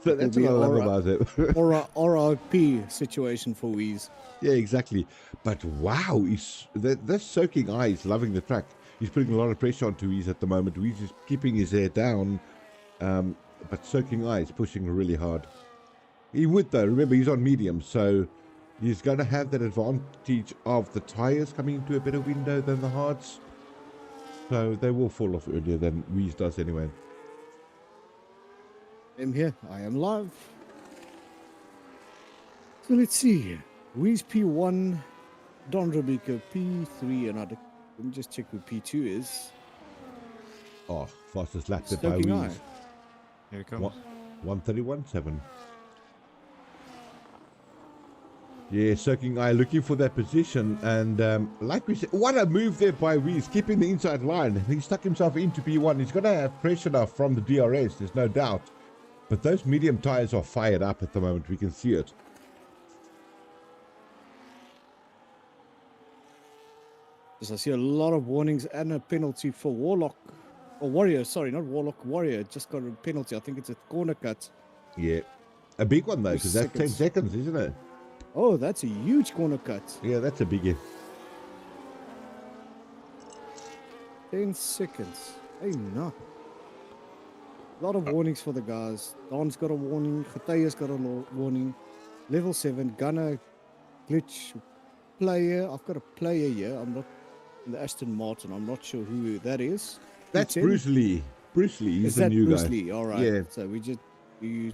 So that's what I love about it. Or a RIP situation for Wheeze. Yeah, exactly. But wow, this Soaking Eye is loving the track. He's putting a lot of pressure onto Wheeze at the moment. Wheeze is keeping his hair down, but Soaking Eye is pushing really hard. He would though. Remember, he's on medium, so he's going to have that advantage of the tires coming into a better window than the hards. So they will fall off earlier than Wheeze does anyway. I'm here. I am live. So let's see. Wheeze P1, Don Robico P3, and let me just check who P2 is. Oh, fastest lap by Soaking Eye. Wheeze. Here it comes. 1:31.7. Yeah, Soaking Eye looking for that position, and like we said, what a move there by Wheeze, keeping the inside line. He stuck himself into P1. He's going to have pressure now from the DRS, there's no doubt. But those medium tires are fired up at the moment. We can see it. Yes, I see a lot of warnings and a penalty for Warlock. Or Warrior, sorry, not Warlock, Warrior. Just got a penalty. I think it's a corner cut. Yeah, a big one though, because that's 10 seconds, isn't it? Oh, that's a huge corner cut. Yeah, that's a biggie. 10 seconds. Hey, no. A lot of warnings for the guys. Don's got a warning. Gataya's got a warning. Level 7, Gunner, Glitch, Player. I've got a player here. I'm not in the Aston Martin. I'm not sure who that is. That's P10? Bruce Lee. Bruce Lee, he's Is the that new Bruce guy. Lee? All right. Yeah. So we just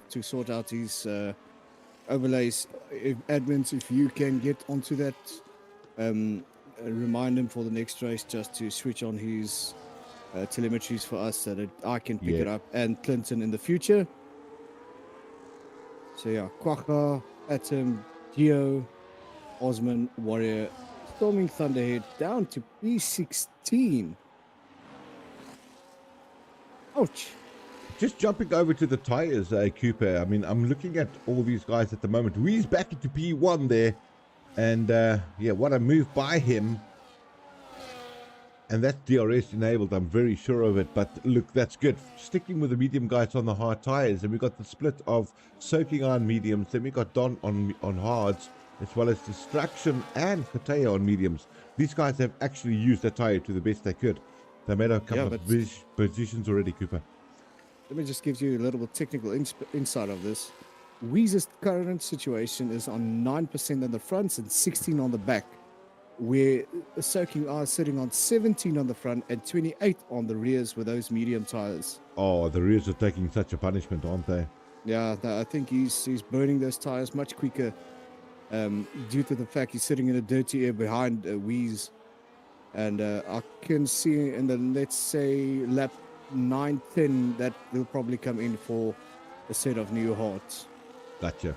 to sort out his overlays. Admins, if you can get onto that, remind him for the next race just to switch on his telemetries for us so that I can pick it up, and Clinton in the future. So yeah, Quagga, Atom, Geo, Osman, Warrior, Storming Thunderhead down to P16. Ouch. Just jumping over to the tires, Cooper. I mean, I'm looking at all these guys at the moment. We's back into P1 there. And, yeah, what a move by him. And that's DRS enabled, I'm very sure of it. But look, that's good. Sticking with the medium guys on the hard tires. And we got the split of Soaking on mediums. Then we got Don on hards, as well as Distraction and Kataya on mediums. These guys have actually used the tire to the best they could. They made a couple of positions already, Cooper. Let me just give you a little bit technical insight of this. Weeze's current situation is on 9% on the fronts and 16 on the back, where Soaking are sitting on 17 on the front and 28 on the rears with those medium tires. Oh, the rears are taking such a punishment, aren't they? Yeah, I think he's burning those tires much quicker due to the fact he's sitting in a dirty air behind Wheeze. And I can see in the, let's say, lap 9-10 that they'll probably come in for a set of new hearts. Gotcha.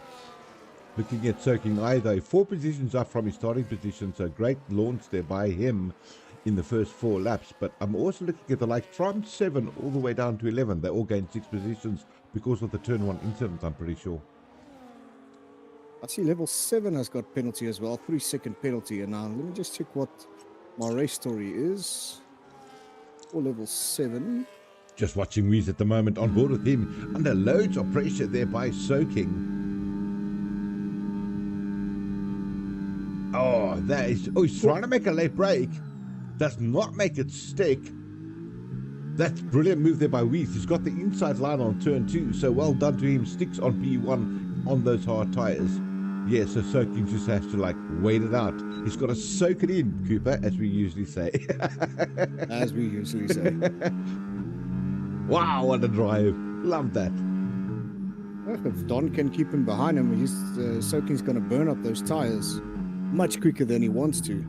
Looking at Soaking Eye though, 4 positions up from his starting position, so great launch there by him in the first 4 laps. But I'm also looking at the like from 7 all the way down to 11. They all gained 6 positions because of the turn 1 incident, I'm pretty sure. I see level 7 has got penalty as well, 3-second penalty. And now let me just check what my race story is for level 7. Just watching Wheeze at the moment, on board with him, under loads of pressure there by Soaking. Oh, that is... Oh, he's trying to make a late break. Does not make it stick. That's brilliant move there by Wheeze. He's got the inside line on turn 2, so well done to him. Sticks on P1 on those hard tires. Yeah, so Soaking just has to, like, wait it out. He's got to soak it in, Cooper, as we usually say. As we usually say. Wow, what a drive. Love that. If Don can keep him behind him, his soaking's going to burn up those tires much quicker than he wants to.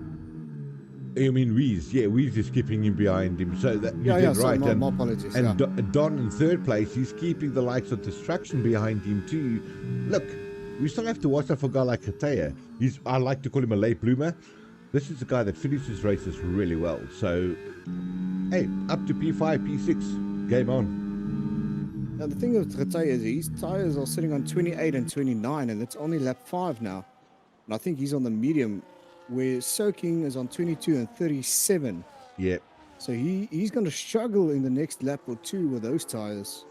You mean Weeze? Yeah, Weeze is keeping him behind him. So that you Yeah, did sorry, right. my apologies. And Yeah. Don in third place, he's keeping the likes of Distraction behind him too. Look, we still have to watch out for a guy like Katea. I like to call him a late bloomer. This is a guy that finishes races really well. So, hey, up to P5, P6, game on. Now, the thing with Rete is his tires are sitting on 28 and 29, and it's only lap 5 now. And I think he's on the medium, where Soaking is on 22 and 37. Yeah. So he's going to struggle in the next lap or two with those tires.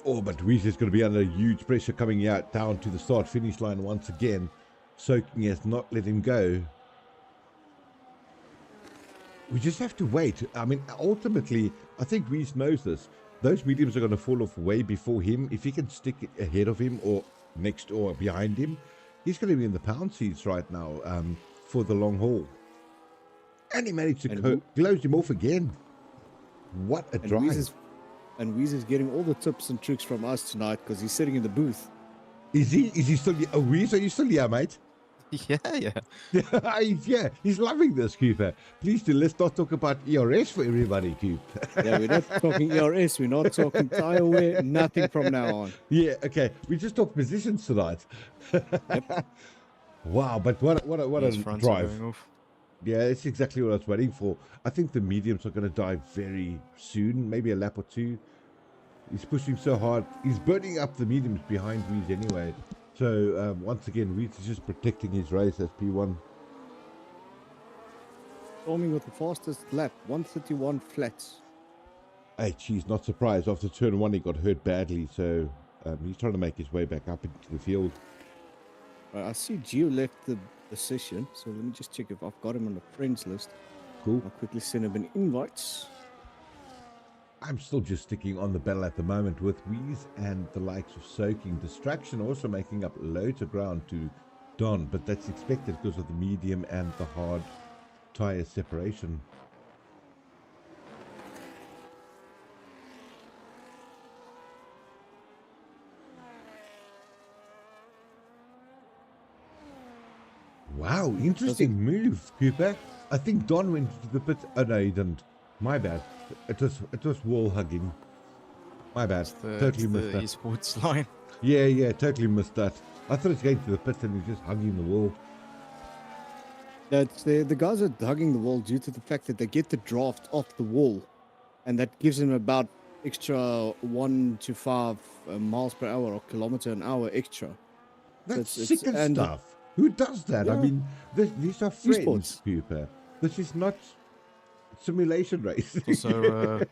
Oh, but Weeze is going to be under huge pressure coming out down to the start-finish line once again. Soaking has not let him go. We just have to wait. I mean, ultimately, I think Weeze knows this. Those mediums are going to fall off way before him. If he can stick ahead of him or next or behind him, he's going to be in the pound seats right now for the long haul. And he managed to close him off again. What a drive. Weeze is getting all the tips and tricks from us tonight because he's sitting in the booth. Is he still here? Oh, Weeze, are you still here, mate? Yeah. Yeah, he's loving this, Cooper. Please do, let's not talk about ERS for everybody, Coop. Yeah, we're not talking ERS, we're not talking tire wear, nothing from now on. Yeah, okay. We just talk positions tonight. Wow, but what a drive. Yeah, that's exactly what I was waiting for. I think the mediums are going to die very soon, maybe a lap or two. He's pushing so hard. He's burning up the mediums behind Weeze anyway. So, once again, Weeze is just protecting his race as P1. Storming with the fastest lap, 131 flats. Hey, geez, not surprised. After turn 1, he got hurt badly, so he's trying to make his way back up into the field. I see Gio left the session, so let me just check if I've got him on the friends list. Cool. I'll quickly send him an invite. I'm still just sticking on the battle at the moment with Weeze and the likes of Soaking. Distraction also making up loads of ground to Don, but that's expected because of the medium and the hard tire separation. Wow, interesting move, Cooper. I think Don went to the pit. Oh no, he didn't. My bad. It was wall hugging. My bad. Totally missed that. Esports line. Yeah, totally missed that. I thought it's going to the pit and he's just hugging the wall. That's the guys are hugging the wall due to the fact that they get the draft off the wall, and that gives them about extra 1 to 5 miles per hour or kilometer an hour extra. That's So sick of stuff. Who does that? I Yeah. mean, these are friends, Esports. Cooper. This is not simulation race. Also,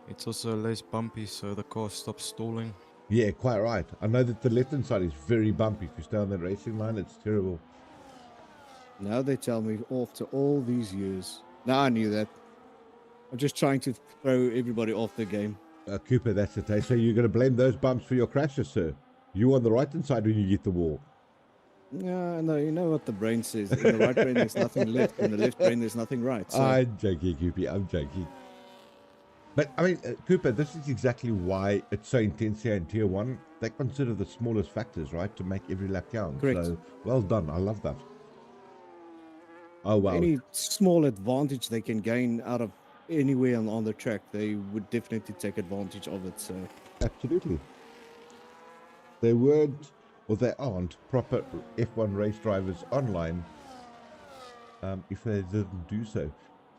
it's also less bumpy, so the car stops stalling. Yeah, quite right. I know that the left-hand side is very bumpy. If you stay on that racing line, it's terrible. Now they tell me after all these years. Now I knew that. I'm just trying to throw everybody off the game. Cooper, that's it. So you're going to blame those bumps for your crashes, sir? You on the right-hand side when you hit the wall. Yeah, no, you know what the brain says. In the right brain, there's nothing left. In the left brain, there's nothing right. So. I'm joking, Coopy. I'm joking. But, I mean, Cooper, this is exactly why it's so intense here in Tier 1. They consider the smallest factors, right, to make every lap count. Correct. So, well done. I love that. Oh, wow. Any small advantage they can gain out of anywhere on the track, they would definitely take advantage of it. So Absolutely. They weren't, or they aren't, proper F1 race drivers online if they didn't do so.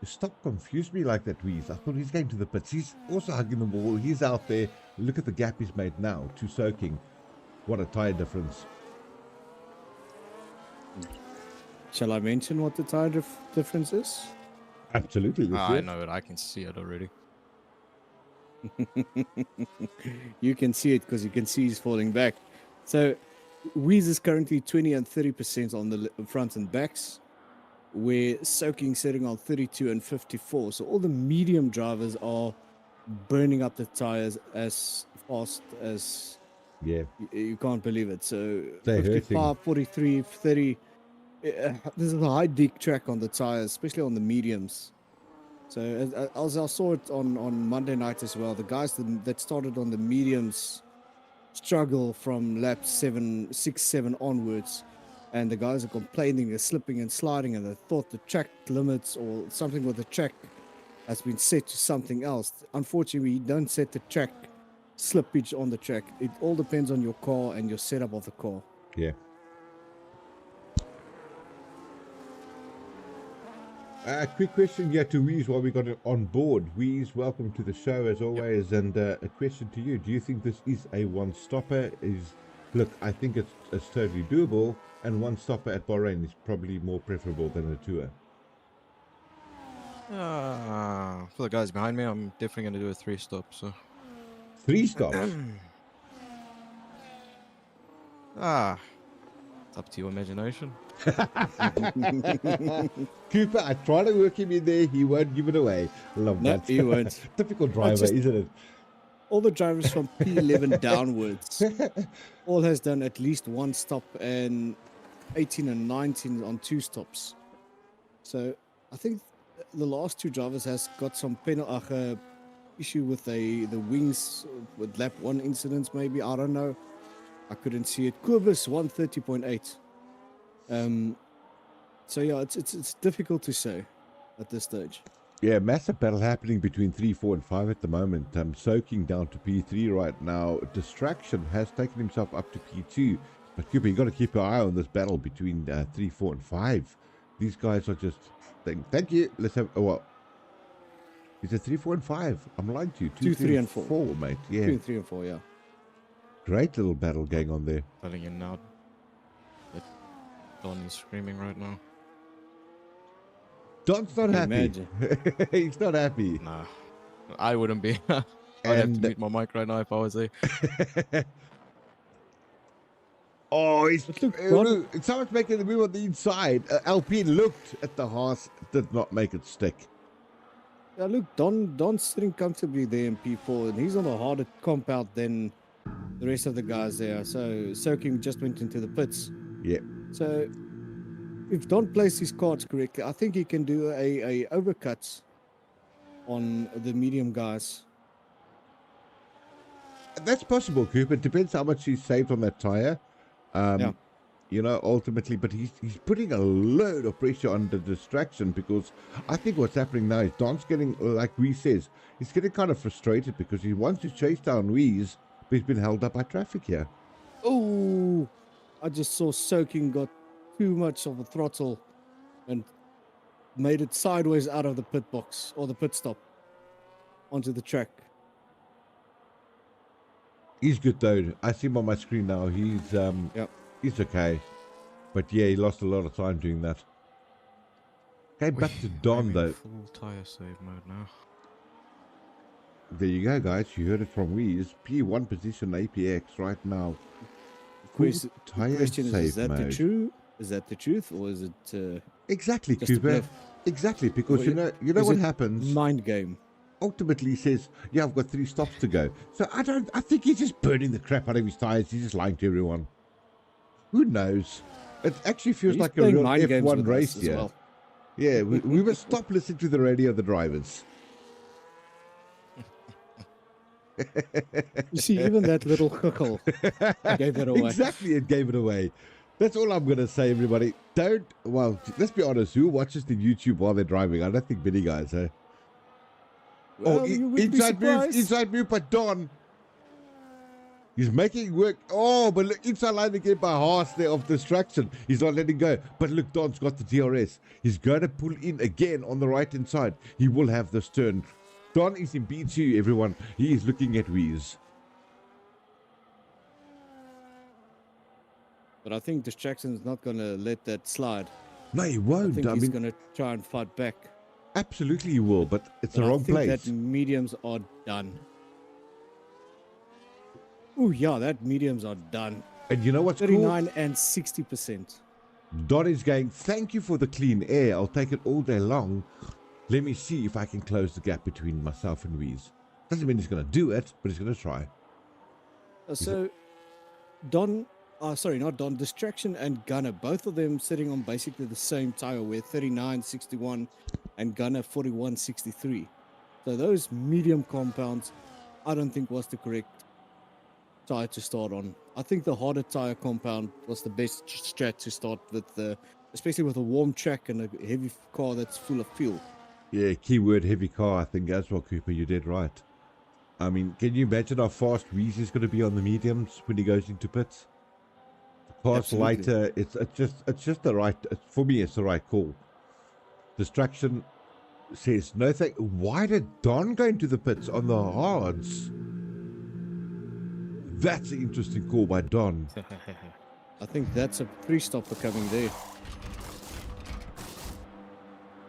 Stop confuse me like that, Weeze. I thought he's going to the pits. He's also hugging the wall. He's out there. Look at the gap he's made now to Soaking. What a tire difference. shall I mention what the tire difference is? Absolutely. let's I hear it. know it. I can see it already. You can see it because you can see he's falling back. So Weeze is currently 20 and 30% on the front and backs, where Soaking sitting on 32 and 54. So all the medium drivers are burning up the tires as fast as Yeah. you can't believe it. So They're 55, 43, 30. This is a high deck track on the tires, especially on the mediums. So as I saw it on Monday night as well, the guys that started on the mediums struggle from lap 6, 7 onwards. And the guys are complaining, they're slipping and sliding, and they thought the track limits or something with the track has been set to something else. Unfortunately, you don't set the track slippage on the track. It all depends on your car and your setup of the car. Yeah. Quick question here to Weeze while we got it on board. Weeze, welcome to the show as always. And a question to you: do you think this is a one-stopper? Look, I think it's totally doable, and one-stopper at Bahrain is probably more preferable than a tour. For the guys behind me, I'm definitely going to do a 3-stop. So 3 stops. It's up to your imagination. Cooper, I try to work him in there. He won't give it away. Love No, that. he won't. Typical driver, isn't it? All the drivers from P11 downwards all has done at least 1 stop, and 18 and 19 on 2 stops. So I think the last 2 drivers has got some issue with the wings with lap 1 incidents maybe. I don't know. I couldn't see it. Kubus 130.8. So yeah, it's difficult to say at this stage. Yeah, massive battle happening between 3, 4, and 5 at the moment. Soaking down to P3 right now. Distraction has taken himself up to P2. But Cooper, you got to keep your eye on this battle between 3, 4, and 5. These guys are just... Thank you. Let's have... Oh, well. Is it 3, 4, and 5? I'm lying to you. 2, 3, and 4. Mate. Yeah. 2, 3, and 4, yeah. Great little battle going on there. Telling you now that Don is screaming right now. Don's not happy. Imagine. He's not happy. Nah, I wouldn't be. I'd have to mute my mic right now if I was there. Oh, he's Don- someone's making the move on the inside. Alpine looked at the horse, did not make it stick. Yeah, look, Don's sitting comfortably there in P4, and he's on a harder compound than the rest of the guys there. So Soaking just went into the pits. Yeah. So if Don plays his cards correctly, I think he can do a overcut on the medium guys. That's possible, Cooper. It depends how much he's saved on that tire. Yeah. You know, ultimately, but he's putting a load of pressure on the distraction, because I think what's happening now is Don's getting, like Wee says, he's getting kind of frustrated because he wants to chase down Wee's, but he's been held up by traffic here. Oh, I just saw Soaking got too much of a throttle and made it sideways out of the pit box or the pit stop onto the track. He's good though. I see him on my screen now. He's he's okay. But yeah, he lost a lot of time doing that. Okay, back to Don I'm in though. full tire save mode now. There you go, guys. You heard it from Weeze. P1 position APX right now. The Tire question is that mode. the truth? Is that the truth, or is it Exactly, just a Cooper. bluff? Exactly, because Or you know is what it happens. mind game? Ultimately, he says, "Yeah, I've got 3 stops to go." So I think he's just burning the crap out of his tires. He's just lying to everyone. Who knows? It actually feels He's like a playing real mind games F1 with race us as here. well. Yeah, we must stop listening to the radio of the drivers. You see, even that little huckle gave it away. Exactly, it gave it away. That's all I'm going to say, everybody. Well, let's be honest, who watches the YouTube while they're driving? I don't think many guys, eh? Well, you would be inside move by Don. He's making work. Oh, but look, inside line again by Haas there of distraction. He's not letting go. But look, Don's got the DRS. He's going to pull in again on the right-hand side. He will have this turn. Don is in B2, everyone. He is looking at Weeze. But I think Distraction's not going to let that slide. No, he I won't. think I he's mean, going to try and fight back. absolutely he will, but it's But the I wrong think place. that mediums are done. Oh yeah, that mediums are done. And you know what's cool? 39 and 60%. Don is going, thank you for the clean air. I'll take it all day long. Let me see if I can close the gap between myself and Weeze. Doesn't mean he's going to do it, but he's going to try. So, Don, sorry, not Don, Distraction and Gunner, both of them sitting on basically the same tire where 39, 61 and Gunner 41.63. So those medium compounds, I don't think was the correct tire to start on. I think the harder tire compound was the best strat to start with, especially with a warm track and a heavy car that's full of fuel. Yeah, keyword heavy car, I think as well, Cooper. You did right. I mean, can you imagine how fast Weezy's going to be on the mediums when he goes into pits? The car's Absolutely. lighter. It's just the right. For me, it's the right call. Distraction says no thank. Why did Don go into the pits on the hards? That's an interesting call by Don. I think that's a 3-stopper coming there.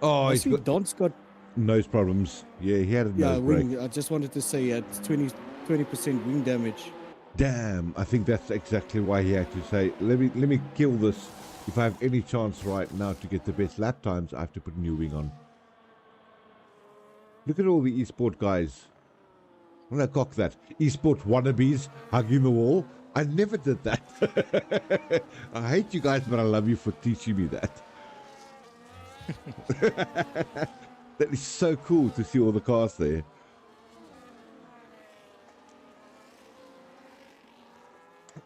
Oh, I he's see got Don's got, nose problems. Yeah, he had a nose break. wing. I just wanted to say he had 20% wing damage. Damn, I think that's exactly why he had to say, let me kill this. If I have any chance right now to get the best lap times, I have to put a new wing on. Look at all the esport guys. I'm gonna cock that. Esport wannabes hugging the wall. I never did that. I hate you guys, but I love you for teaching me that. That is so cool to see all the cars there.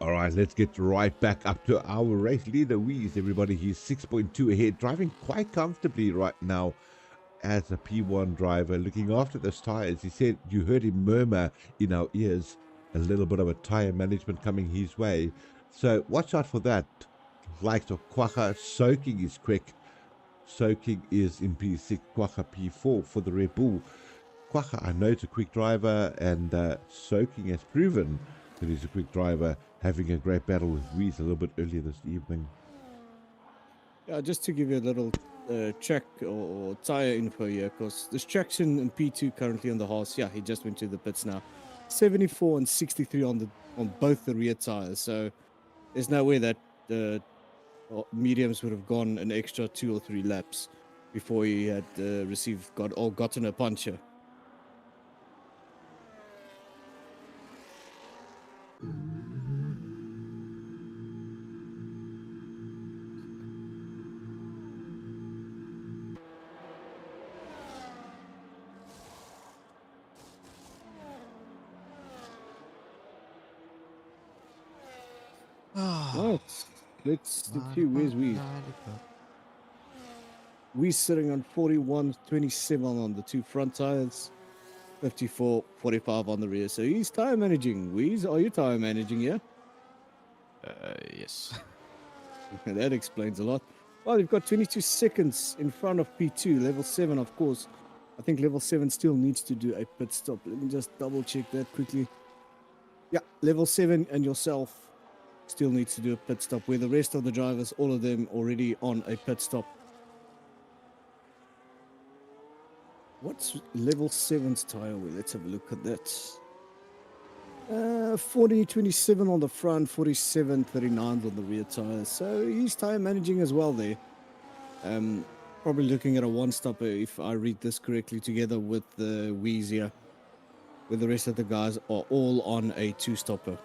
All right, let's get right back up to our race leader, Weeze. Everybody, he's 6.2 ahead, driving quite comfortably right now as a P1 driver, looking after those tires. He said you heard him murmur in our ears a little bit of a tire management coming his way. So watch out for that. Likes of Quagga, soaking is quick. Soaking is in P6, Quagga P4 for the Red Bull. Quagga, I know it's a quick driver, and Soaking has proven that he's a quick driver, having a great battle with Weeze a little bit earlier this evening. Yeah, just to give you a little track or tire info here, because this traction in P2 currently on the horse, yeah, he just went to the pits now. 74 and 63 on both the rear tires, so there's no way that mediums would have gone an extra 2 or 3 laps before he had gotten a puncture. Right, let's see, where's we? We're sitting on 41.27 on the 2 front tires, 54.45 on the rear. So he's tire managing. Weeze, are you tire managing? Yeah, Yes. that explains a lot. Well, you've got 22 seconds in front of P2, level 7, of course. I think level 7 still needs to do a pit stop. Let me just double check that quickly. Yeah, level 7 and yourself still needs to do a pit stop, where the rest of the drivers, all of them already on a pit stop. What's level 7's tire weight? Let's have a look at that. 40.27 on the front, 47.39 on the rear tires. So he's tire managing as well there. Probably looking at a 1-stopper if I read this correctly, together with the Weeze here, where the rest of the guys are all on a 2-stopper.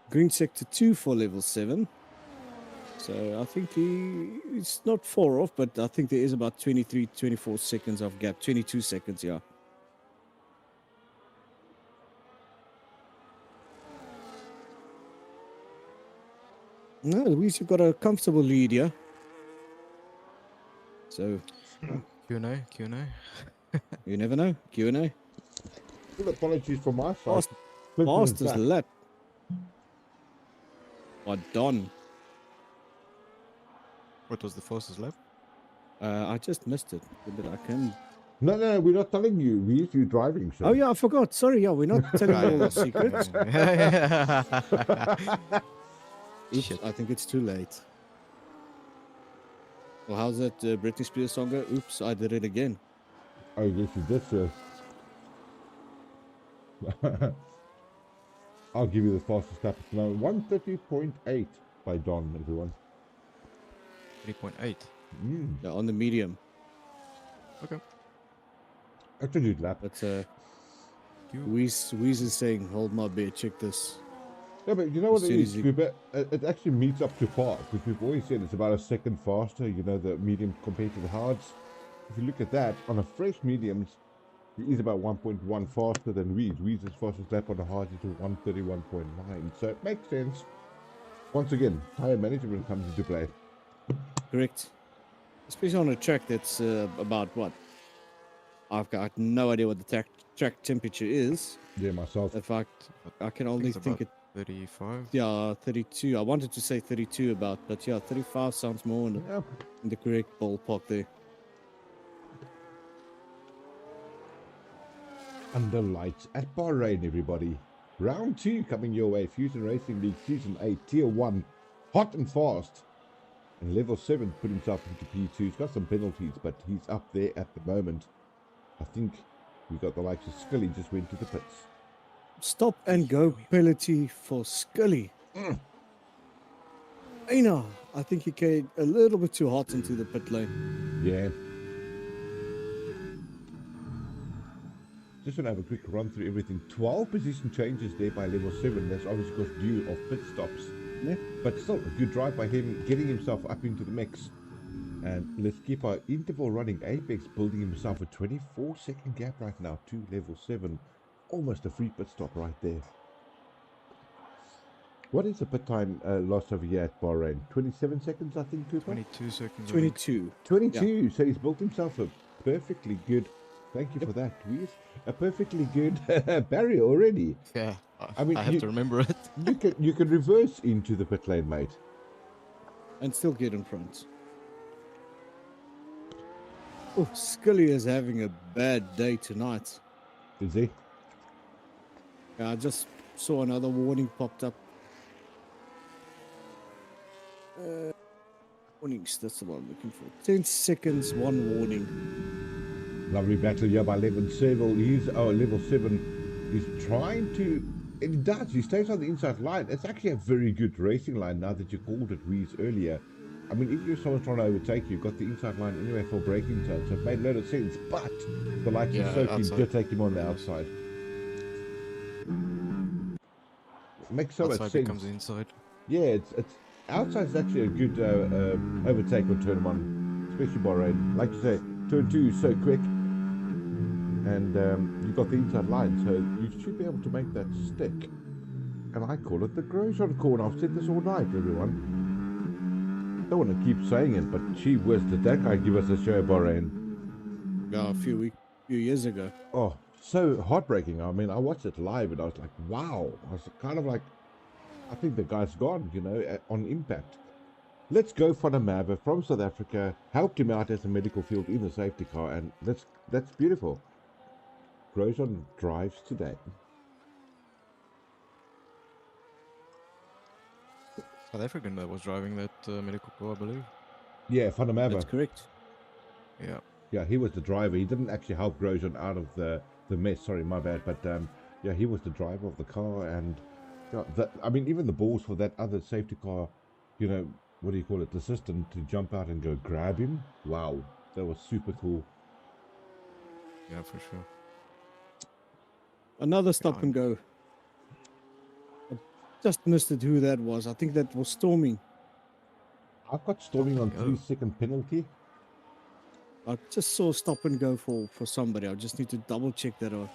Green sector 2 for level 7. So I think he's not far off, but I think there is about 23, 24 seconds of gap. 22 seconds, yeah. No, Luis, you've got a comfortable lead here. So Q&A. you never know. Q&A. Full apologies from my side. Fastest lap. By Don. What was the fastest lap? I just missed it. But I can. No, we're not telling you. Weeze, you're driving. So. Oh yeah, I forgot. Sorry, yeah, we're not telling you all the secrets. Oops, Shit. I think it's too late. Well, how's that Britney Spears song go? Oops, I did it again. Oh, yes, you did, sir. I'll give you the fastest lap now. 130.8 by Don, everyone. 3.8. Yeah, on the medium. Okay. That's a good lap. But Weeze is saying, hold my beer, check this. Yeah, but you know what As it soon is, as he- Cooper? It actually meets up to par, because we've always said it's about a second faster, you know, the medium compared to the hards. If you look at that, on a fresh mediums, he is about 1.1 faster than Weeds. Weeds' fastest lap on the hards is 131.9, so it makes sense. Once again, tire management comes into play. Correct. Especially on a track that's about what? I've got no idea what the track temperature is. Yeah, myself. In fact, I can I think only it's think about it. 35. Yeah, 32. I wanted to say 32 about, but yeah, 35 sounds more Yeah. in the correct ballpark there. Under lights at Bahrain, everybody. Round 2 coming your way. Fusion Racing League Season 8, Tier 1. Hot and fast. And level 7 put himself into P2. He's got some penalties, but he's up there at the moment. I think we got the likes of Scully just went to the pits. Stop and go penalty for Scully. Aina, I think he came a little bit too hot into the pit lane. Yeah. Just want to have a quick run through everything. 12 position changes there by level 7. That's obviously because due of pit stops. Yeah. But still, a good drive by him, getting himself up into the mix. And let's keep our interval running. Apex building himself a 24-second gap right now to level 7. Almost a free pit stop right there. What is the pit time loss over here at Bahrain? 27 seconds, I think, Cooper? 22 seconds. I think. 22. 22. So he's built himself a perfectly good, thank you for that, Luis, a perfectly good barrier already. Yeah, I mean, I have you- to remember it. You can reverse into the pit lane, mate. And still get in front. Oh, Scully is having a bad day tonight. Is he? Yeah, I just saw another warning popped up. Warnings, that's the one I'm looking for. 10 seconds, one warning. Lovely battle here by level 7. Level 7. He's trying to. And he does. He stays on the inside line. It's actually a very good racing line now that you called it Reese earlier. I mean, if you're someone trying to overtake you, you've got the inside line anyway for braking turn, so it made a lot of sense. But the likes of Sophie outside. did take him on the outside. Makes so much Outside sense. becomes inside. Yeah, it's outside is actually a good overtake on turn 1, especially Bahrain. Like you say, turn 2 is so quick, and you've got the inside line, so you should be able to make that stick. And I call it the Grosjean corner. I've said this all night, everyone. I don't want to keep saying it, but gee whiz, did that guy give us a show, Bahrain? Yeah, a few years ago. Oh, so heartbreaking. I mean, I watched it live and I was like, wow. I was kind of like, I think the guy's gone, you know, on impact. Let's go for Namava from South Africa. Helped him out as a medical field in the safety car, and that's beautiful. Grosjean drives today. South African that was driving that medical car, I believe. Yeah, Van der That's Merwe. correct. Yeah. Yeah, he was the driver. He didn't actually help Grosjean out of the mess. Sorry, my bad. But yeah, he was the driver of the car, and yeah, I mean, even the balls for that other safety car, you know, what do you call it, the assistant, to jump out and go grab him. Wow, that was super cool. Yeah, for sure. Another stop God. and go. I just missed it who that was. I think that was Storming. I've got Storming on Oh. 3-second penalty. I just saw stop and go for somebody. I just need to double check that out.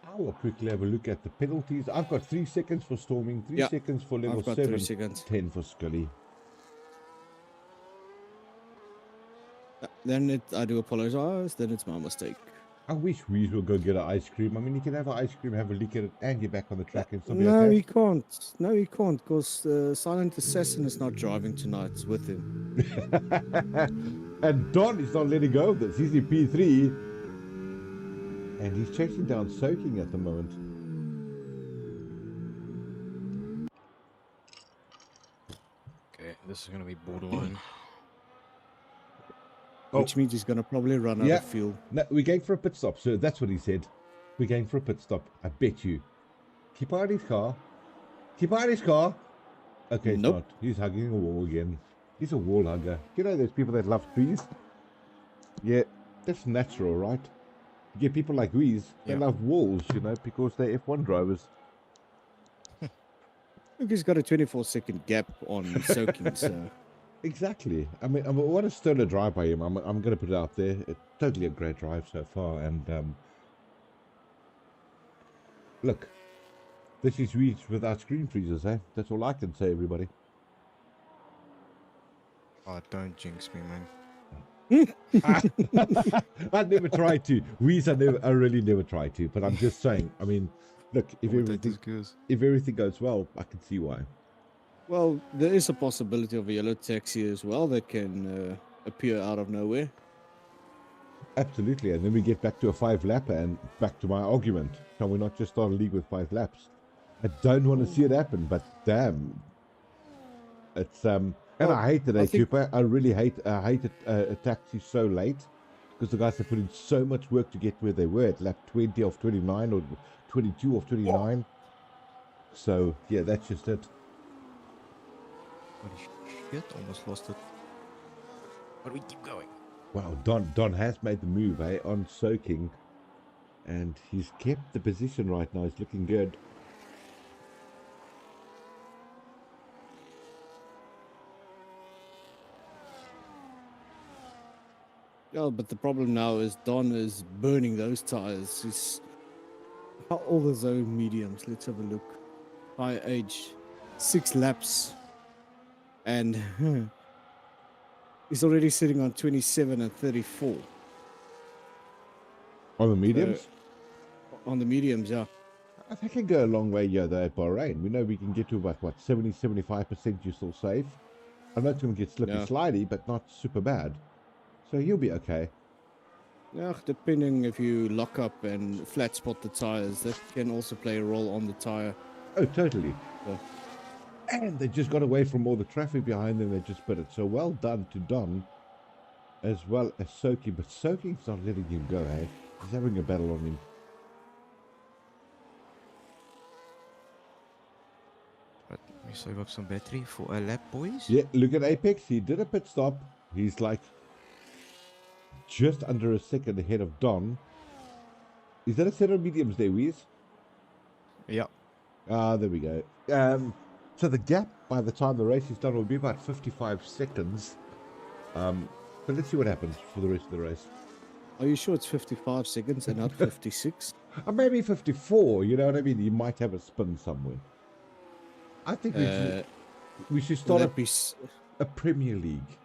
I will quickly have a look at the penalties. I've got 3 seconds for Storming, 3 Yeah, seconds for level I've got 7, 3 seconds. 10 for Scully. Then I do apologize. Then it's my mistake. I wish Reese would go get an ice cream. I mean, you can have an ice cream, have a lick at it, and get back on the track and still be No, okay. he can't. No, he can't, because Silent Assassin is not driving tonight with him. And Don is not letting go of this. He's in P3. And he's chasing down Soaking at the moment. Okay, this is gonna be borderline. Oh. Which means he's going to probably run out Yeah. of fuel. No, we're going for a pit stop, sir. That's what he said. We're going for a pit stop. I bet you. Keep out his car. Keep out his car. Okay, it's Nope. not. He's hugging a wall again. He's a wall hugger. You know those people that love trees? Yeah, that's natural, right? You get people like Weeze, they Yeah. love walls, you know, because they're F1 drivers. Look, he's got a 24-second gap on soaking, so Exactly. I mean, what a stellar drive by him. I'm going to put it out there. It's totally a great drive so far. And look, this is Reach without screen freezers, eh? That's all I can say, everybody. Oh, don't jinx me, man. I never tried to. I really never tried to. But I'm just saying. I mean, look, if everything goes well, I can see why. well, there is a possibility of a yellow taxi as well that can appear out of nowhere. Absolutely, and then we get back to a 5-lapper and back to my argument. Can we not just start a league with 5 laps? I don't want to see it happen, but damn, it's and I hate the day, Cooper. I really hate a taxi so late because the guys have put in so much work to get where they were at lap 20 of 29 or 22 of 29. So yeah, that's just it. Holy shit, almost lost it. But we keep going. Wow, Don has made the move, eh, on soaking, and he's kept the position right now. He's looking good. Yeah, but the problem now is Don is burning those tires. He's all the zone mediums. Let's have a look. High age, 6 laps, and he's already sitting on 27 and 34 On the mediums? on the mediums. Yeah, I think I can go a long way here though at Bahrain. We know we can get to about, what, 70-75% you're still safe. I know it's going to get slippy slidey, but not super bad. So you'll be okay. yeah. Depending if you lock up and flat spot the tires, that can also play a role on the tire. Oh, totally. Yeah. And they just got away from all the traffic behind them. They just put it. So well done to Don, as well as Soaking. But Soaking's not letting him go, eh? He's having a battle on him. But we save up some battery for a lap, boys. Yeah, look at Apex. He did a pit stop. He's like just under a second ahead of Don. Is that a set of mediums there, Weez? Yeah. Ah, there we go. So the gap by the time the race is done will be about 55 seconds. But let's see what happens for the rest of the race. Are you sure it's 55 seconds and not 56? Or maybe 54, you know what I mean? You might have a spin somewhere. I think we should start a Premier League.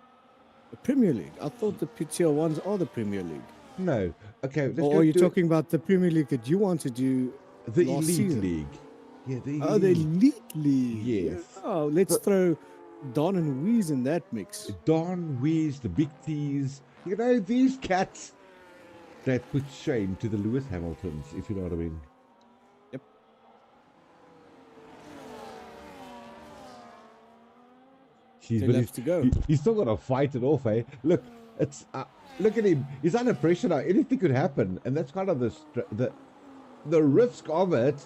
The Premier League? I thought the tier 1s are the Premier League. No. Okay, let's Or go are you do talking about the Premier League that you want to do the last Elite season? League? Yeah, the Elite. Oh, the Elite League. Yes. Oh, let's throw Don and Weez in that mix. Don, Weez, the Big T's. You know, these cats that put shame to the Lewis Hamiltons, if you know what I mean. Yep. Jeez, 2 but laps to go. He's still got to fight it off, eh? Look, it's look at him. He's under pressure now. Anything could happen, and that's kind of the risk of it.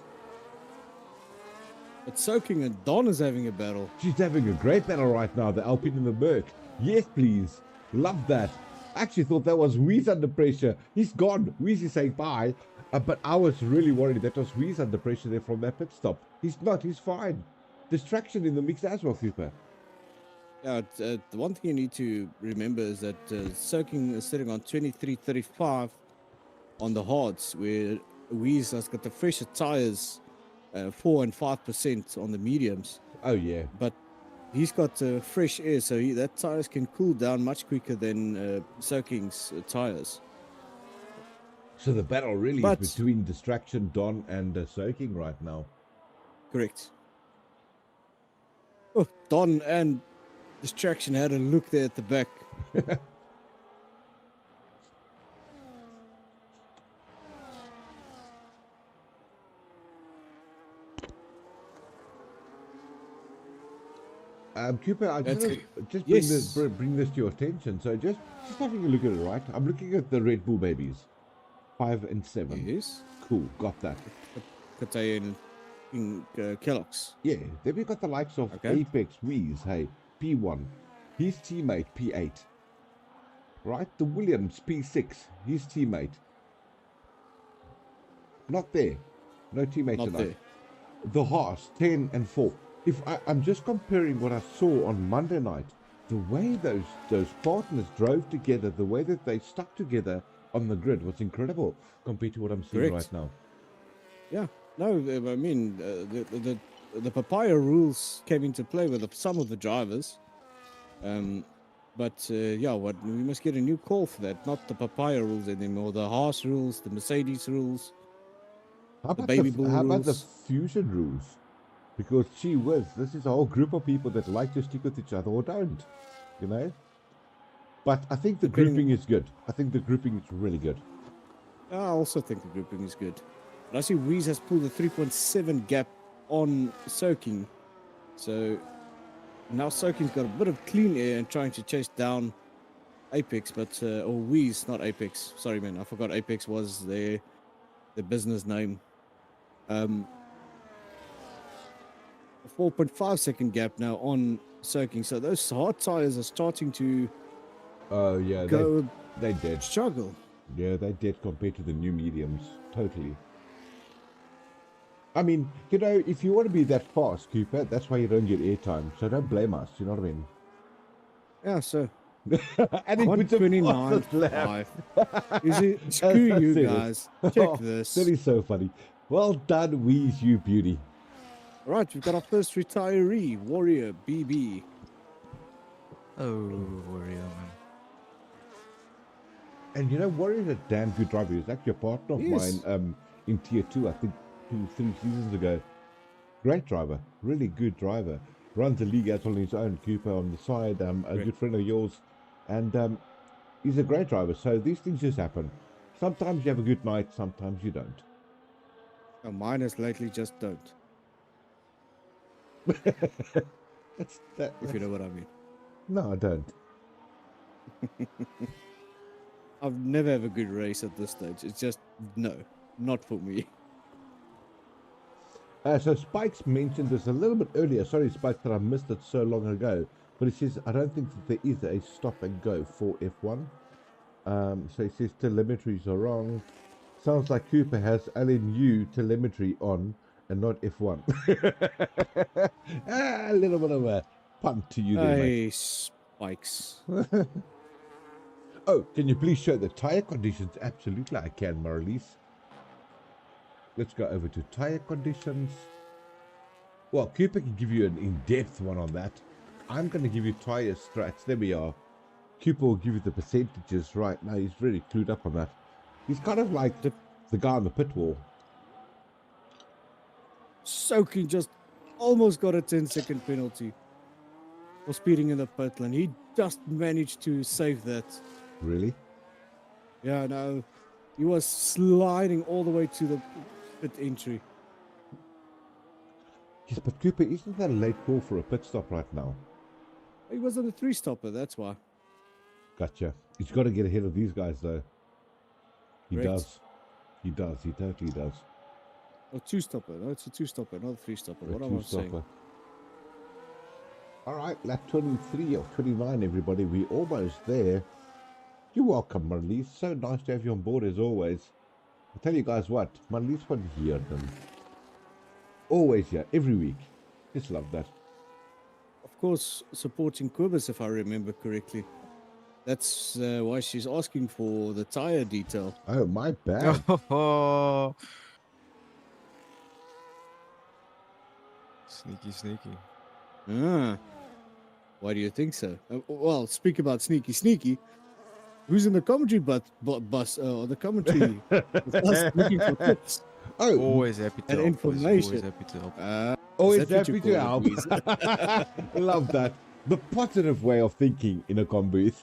It's Soaking and Don is having a battle. She's having a great battle right now, the Alpine and the Merc. Yes, please. Love that. I actually thought that was Weez under pressure. He's gone. Weez is saying bye. But I was really worried that was Weez under pressure there from that pit stop. He's not. He's fine. Distraction in the mix as well, Cooper. Yeah, the one thing you need to remember is that Soaking is sitting on 23.35 on the hards, where Weez has got the fresher tires, 4 and 5% on the mediums. Oh, yeah. But he's got fresh air, so that tires can cool down much quicker than Soaking's tires. So the battle really is between Distraction, Don, and Soaking right now. Correct. Oh, Don and Distraction had a look there at the back. Cooper, I just bring this to your attention. So just having a look at it, right? I'm looking at the Red Bull babies, 5 and 7. Yes. Cool, got that. Katay in Kellogg's. Yeah, then we got the likes of Apex Weez, hey, P1, his teammate P8, right? The Williams P6, his teammate. Not there, no teammate Not tonight. there. The Haas 10 and 4, I'm just comparing what I saw on Monday night, the way those partners drove together, the way that they stuck together on the grid was incredible compared to what I'm seeing Correct. right now. Yeah. No, I mean, the papaya rules came into play with some of the drivers. But yeah, we must get a new call for that. Not the papaya rules anymore. The Haas rules, the Mercedes rules, the baby bull How about the rules. fusion rules? Because gee whiz, this is a whole group of people that like to stick with each other or don't, you know. But I think the Depending- grouping is good. I think the grouping is really good. I also think the grouping is good. But I see Weeze has pulled a 3.7 gap on Soaking. So now Soaking's got a bit of clean air and trying to chase down Apex, but or Weeze, not Apex. Sorry, man, I forgot Apex was their business name. A 4.5 second gap now on Soaking. So those hard tires are starting to Oh yeah, go they did. struggle. Yeah, they did compared to the new mediums. Totally. I mean, you know, if you want to be that fast, Cooper, that's why you don't get airtime. So don't blame us. You know what I mean? Yeah, so And he puts a 129.5. fastest lap. Is it? Screw That's you it. guys. Check Oh, this. That is so funny. Well done, Weeze, you beauty. All right, we've got our first retiree, Warrior BB. Oh, warrior man. And you know, Warrior's a damn good driver. He was actually a partner of Yes. mine in Tier 2, I think 2-3 seasons ago. Great driver. Really good driver. Runs the league out on his own. Cooper on the side. A Correct. good friend of yours. And he's a great driver. So these things just happen. Sometimes you have a good night. Sometimes you don't. Oh, mine is lately just don't, That, if you know what I mean. no, I don't. I've never have a good race at this stage. It's just, no, not for me. So Spikes mentioned this a little bit earlier. Sorry, Spikes, that I missed it so long ago. But he says, I don't think that there is a stop and go for F1. So he says telemetries are wrong. Sounds like Cooper has LNU telemetry on and not F1. A little bit of a punt to you there, mate. Hey, Spikes. Oh, can you please show the tire conditions? Absolutely, I can, Marlies. Let's go over to tire conditions. Well, Cooper can give you an in-depth one on that. I'm going to give you tire strats. There we are. Cooper will give you the percentages right now. He's really clued up on that. He's kind of like the guy on the pit wall. Soaking just almost got a 10-second penalty for speeding in the pit lane. He just managed to save that. Really? Yeah, no, he was sliding all the way to the pit entry. Yes, but Cooper, isn't that a late call for a pit stop right now? He was on a 3-stopper, that's why. Gotcha. He's got to get ahead of these guys, though. He Correct. does. He does. He totally does. Or 2-stopper. No, it's a 2-stopper, not a 3-stopper. A What am I saying? two-stopper. All right, lap 23 of 29, everybody. We're almost there. You're welcome, Marlies. So nice to have you on board as always. I'll tell you guys what, Marlies one here, then. Always here, every week. Just love that. Of course, supporting Quibus, if I remember correctly. That's why she's asking for the tire detail. Oh, my bad. Oh, sneaky, sneaky. Ah, why do you think so? Well, speak about sneaky. Who's in the commentary bus or the commentary? with us looking for tips. Oh, Always happy to And help. boys, information. Always happy to help. always Is that what happy you to call help. it, Love that. The positive way of thinking in a com booth.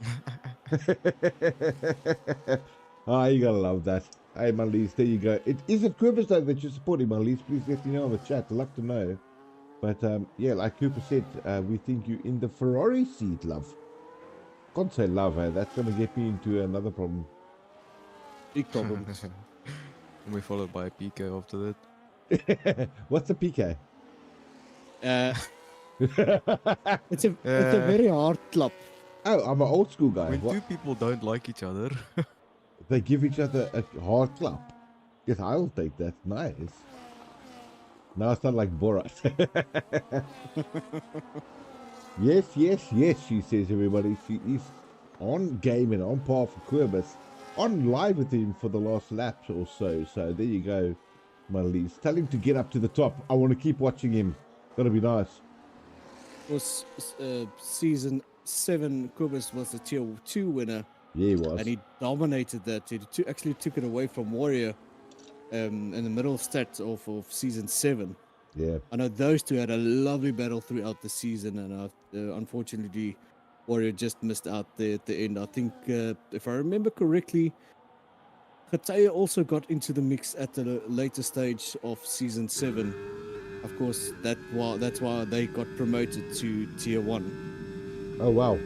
Ah, you gotta love that. Hey, Marlies, there you go. Is it Quibus though that you're supporting, Marlies? Please let me know in the chat. I'd love to know. But yeah, like Cooper said, we think you in the Ferrari seat, love. Can't say love, eh? That's gonna get me into another problem. Big problems. And we followed by a PK after that. What's a PK? It's a very hard club. Oh, I'm an old school guy. When What? two people don't like each other, They give each other a hard clap. Yes, I'll take that. Nice. Now I sound like Borat. Yes, yes, yes, she says, everybody. She is on game and on par for Querbus. On live with him for the last laps or so. So there you go, Marlies. Tell him to get up to the top. I want to keep watching him. That'll be nice. Was season 7, Kubis was the tier 2 winner, Yeah, he was. and he dominated that. Actually took it away from Warrior in the middle stats of season 7. Yeah. I know those two had a lovely battle throughout the season, and unfortunately, Warrior just missed out there at the end. I think, if I remember correctly, Khataya also got into the mix at the later stage of season 7. Of course, that's why they got promoted to tier 1. Oh, wow.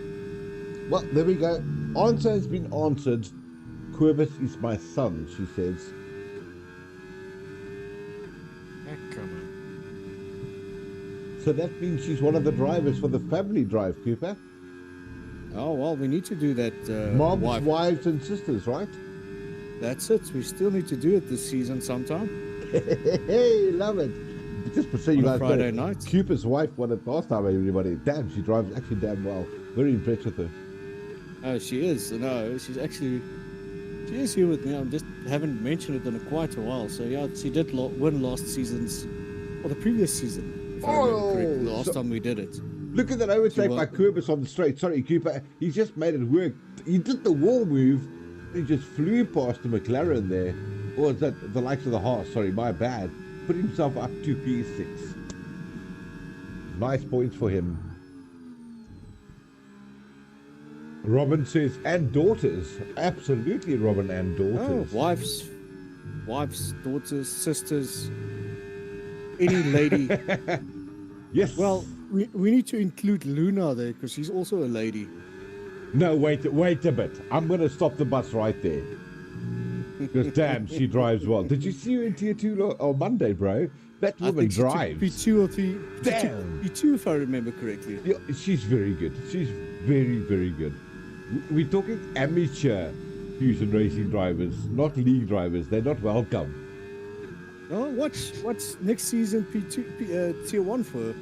Well, there we go. Answer has been answered. Querbus is my son, she says. Come on. So that means she's one of the drivers for the family drive, Cooper. Oh, well, we need to do that. Moms, wife. wives, and sisters, right? That's it. We still need to do it this season sometime. Hey, love it. Just to say you On a guys Friday know, night. Cooper's wife won it last time, everybody. Damn, she drives actually damn well. Very impressed with her. Oh, she is. No, she is here with me. I just haven't mentioned it in quite a while. So yeah, she did win last season's, or the previous season, if I remember correctly, the last time we did it. Look at that overtake by won. Querbus on the straight. Sorry, Cooper. He just made it work. He did the wall move. He just flew past the McLaren there. Or is that the likes of the Haas? Sorry, my bad. Put himself up to P6. Nice points for him. Robin says, and daughters. Absolutely, Robin, and Oh, daughters. wives, daughters, sisters, any lady. Yes. Well, we need to include Luna there because she's also a lady. No, wait a bit. I'm going to stop the bus right there. Because damn, she drives well. Did you see her in tier 2 on Monday, bro? That I woman think she took drives. P2 or 3. Damn. P2 if I remember correctly. Yeah, she's very good. She's very, very good. We're talking amateur Fusion Racing drivers, not league drivers. They're not welcome. Oh, what's next season P2 tier 1 for her?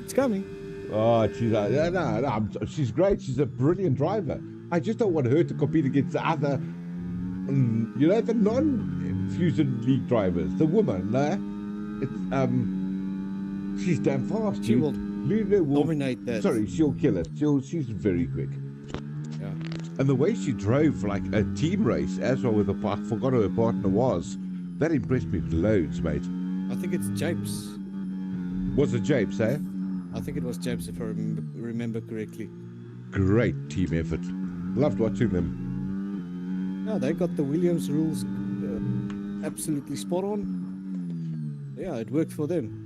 It's coming. Oh, she's great. She's a brilliant driver. I just don't want her to compete against the other, the non-Fusion League drivers. The woman, she's damn fast. She will Luna will dominate that. Sorry, she'll kill it. She's very quick. Yeah. And the way she drove like a team race as well with I forgot who her partner was. That impressed me loads, mate. I think it's Japes. Was it Japes, eh? I think it was Japes if I remember correctly. Great team effort. Loved watching them. Yeah, they got the Williams rules absolutely spot on. Yeah, it worked for them.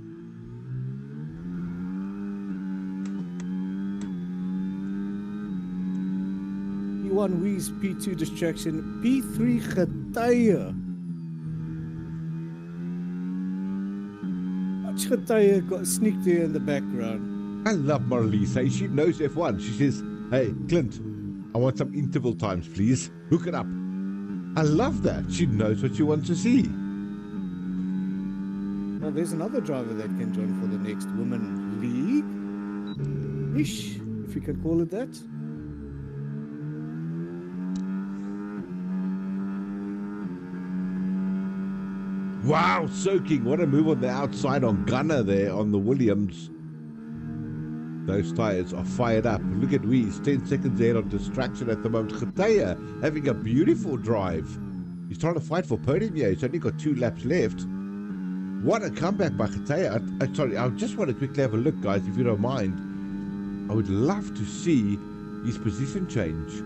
P1 Wheeze, P2 Distraction, P3 Getuie. Watch Getuie got sneaked there in the background. I love Marlies. Hey, she knows F1. She says, hey, Clint, I want some interval times, please. Hook it up. I love that. She knows what she wants to see. Well, there's another driver that can join for the next Women League-ish, if you can call it that. Wow, soaking. What a move on the outside on Gunner there on the Williams. Those tires are fired up. Look at Wees, 10 seconds ahead on distraction at the moment. Getuie having a beautiful drive. He's trying to fight for podium here. He's only got 2 laps left. What a comeback by Getuie. Sorry, I just want to quickly have a look, guys, if you don't mind. I would love to see his position change.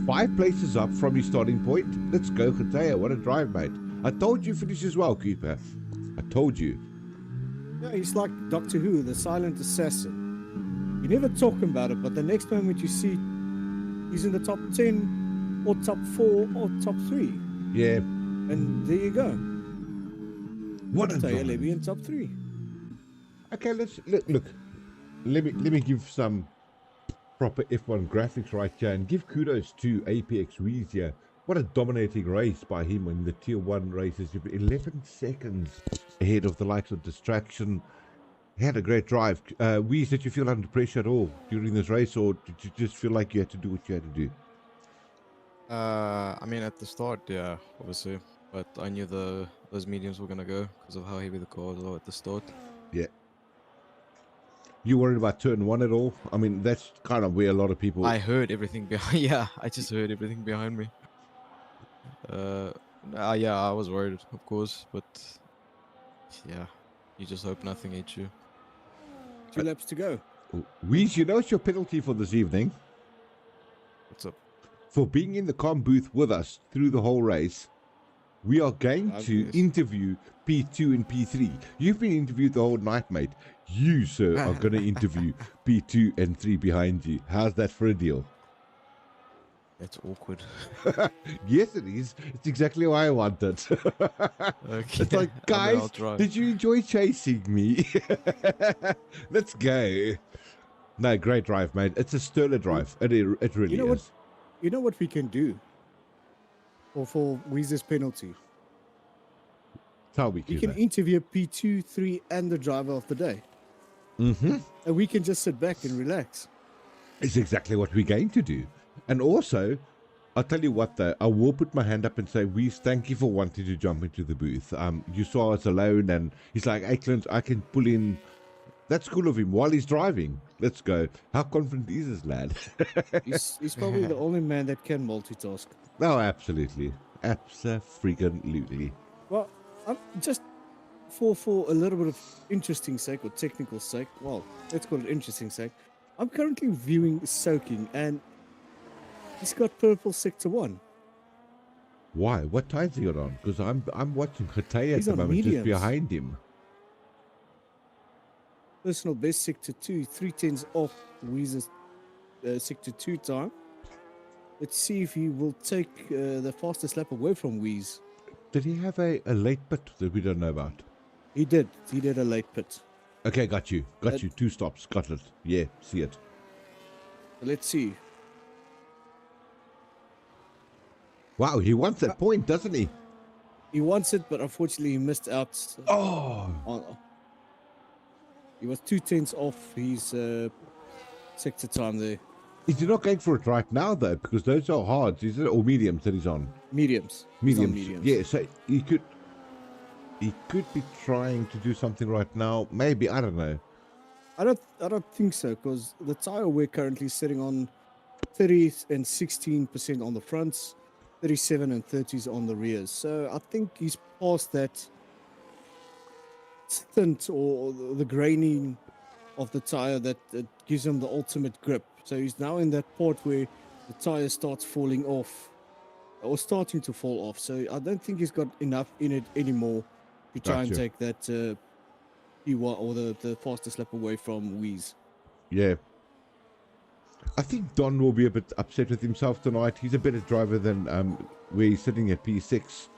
5 places up from his starting point. Let's go, Getuie. What a drive, mate. I told you finishes well, Cooper. I told you. Yeah, he's like Doctor Who, the silent assassin. You never talk about it, but the next moment you see he's in the top 10 or top 4 or top 3. Yeah. And there you go. What a drive. Let me in top 3. Okay, let's look. Let me give some proper F1 graphics right here and give kudos to APX Weez here. What a dominating race by him in the Tier 1 races. 11 seconds ahead of the likes of Distraction. He had a great drive. Weez, did you feel under pressure at all during this race, or did you just feel like you had to do what you had to do? I mean, at the start, yeah, obviously, but I knew those mediums were gonna go because of how heavy the cars are at the start. Yeah. You worried about turn 1 at all? I mean, that's kind of where a lot of people... I heard everything behind. Yeah, I just heard everything behind me. Yeah, I was worried, of course, but yeah, you just hope nothing hits you. 2 laps to go. Weez, you know what's your penalty for this evening? What's up? For being in the comm booth with us through the whole race. We are going to Obvious. interview P2 and P3. You've been interviewed the whole night, mate. You, sir, are going to interview P2 and 3 behind you. How's that for a deal? That's awkward. Yes, it is. It's exactly what I wanted. Okay. It's like, I mean, I'll guys, try. did you enjoy chasing me? Let's go. No, great drive, mate. It's a sterler drive. It really You know what? is. You know what we can do? For Weezer's penalty. That's how we We do can that. interview P2, 3, and the driver of the day. Mm-hmm. And we can just sit back and relax. It's exactly what we're going to do. And also, I'll tell you what, though, I will put my hand up and say, Weez, thank you for wanting to jump into the booth. You saw us alone, and he's like, hey, Clint, I can pull in. That's cool of him while he's driving. Let's go. How confident is this lad? He's probably the only man that can multitask. Oh, absolutely. Abso-freaking-lutely. Well, I'm just for a little bit of interesting sake or technical sake. Well, let's call it interesting sake. I'm currently viewing Soaking, and he's got purple sector 1. Why? What time's he on? Because I'm watching Hatay at He's the on moment, just mediums. behind him. Personal best sector 2, 3/10 off Weezer's sector 2 time. Let's see if he will take the fastest lap away from Weez. Did he have a late pit that we don't know about? He did. He did a late pit. Okay, got you. Got you. 2 stops. Got it. Yeah, see it. Let's see. Wow, he wants that point, doesn't he? He wants it, but unfortunately he missed out. Oh, He was 2/10 off his sector time there. is he not going for it right now, though? Because those are hards, is it? Or mediums that he's on? Mediums. He's on Mediums. Yeah, so he could be trying to do something right now. Maybe, I don't know. I don't think so, because the tire we're currently sitting on 30 and 16% on the fronts, 37 and 30s on the rears. So I think he's past that stint or the graining of the tire that gives him the ultimate grip. So he's now in that part where the tire starts falling off or starting to fall off. So I don't think he's got enough in it anymore to try and Gotcha. take that P1 or the fastest lap away from Weez. Yeah. I think Don will be a bit upset with himself tonight. He's a better driver than where he's sitting at P6.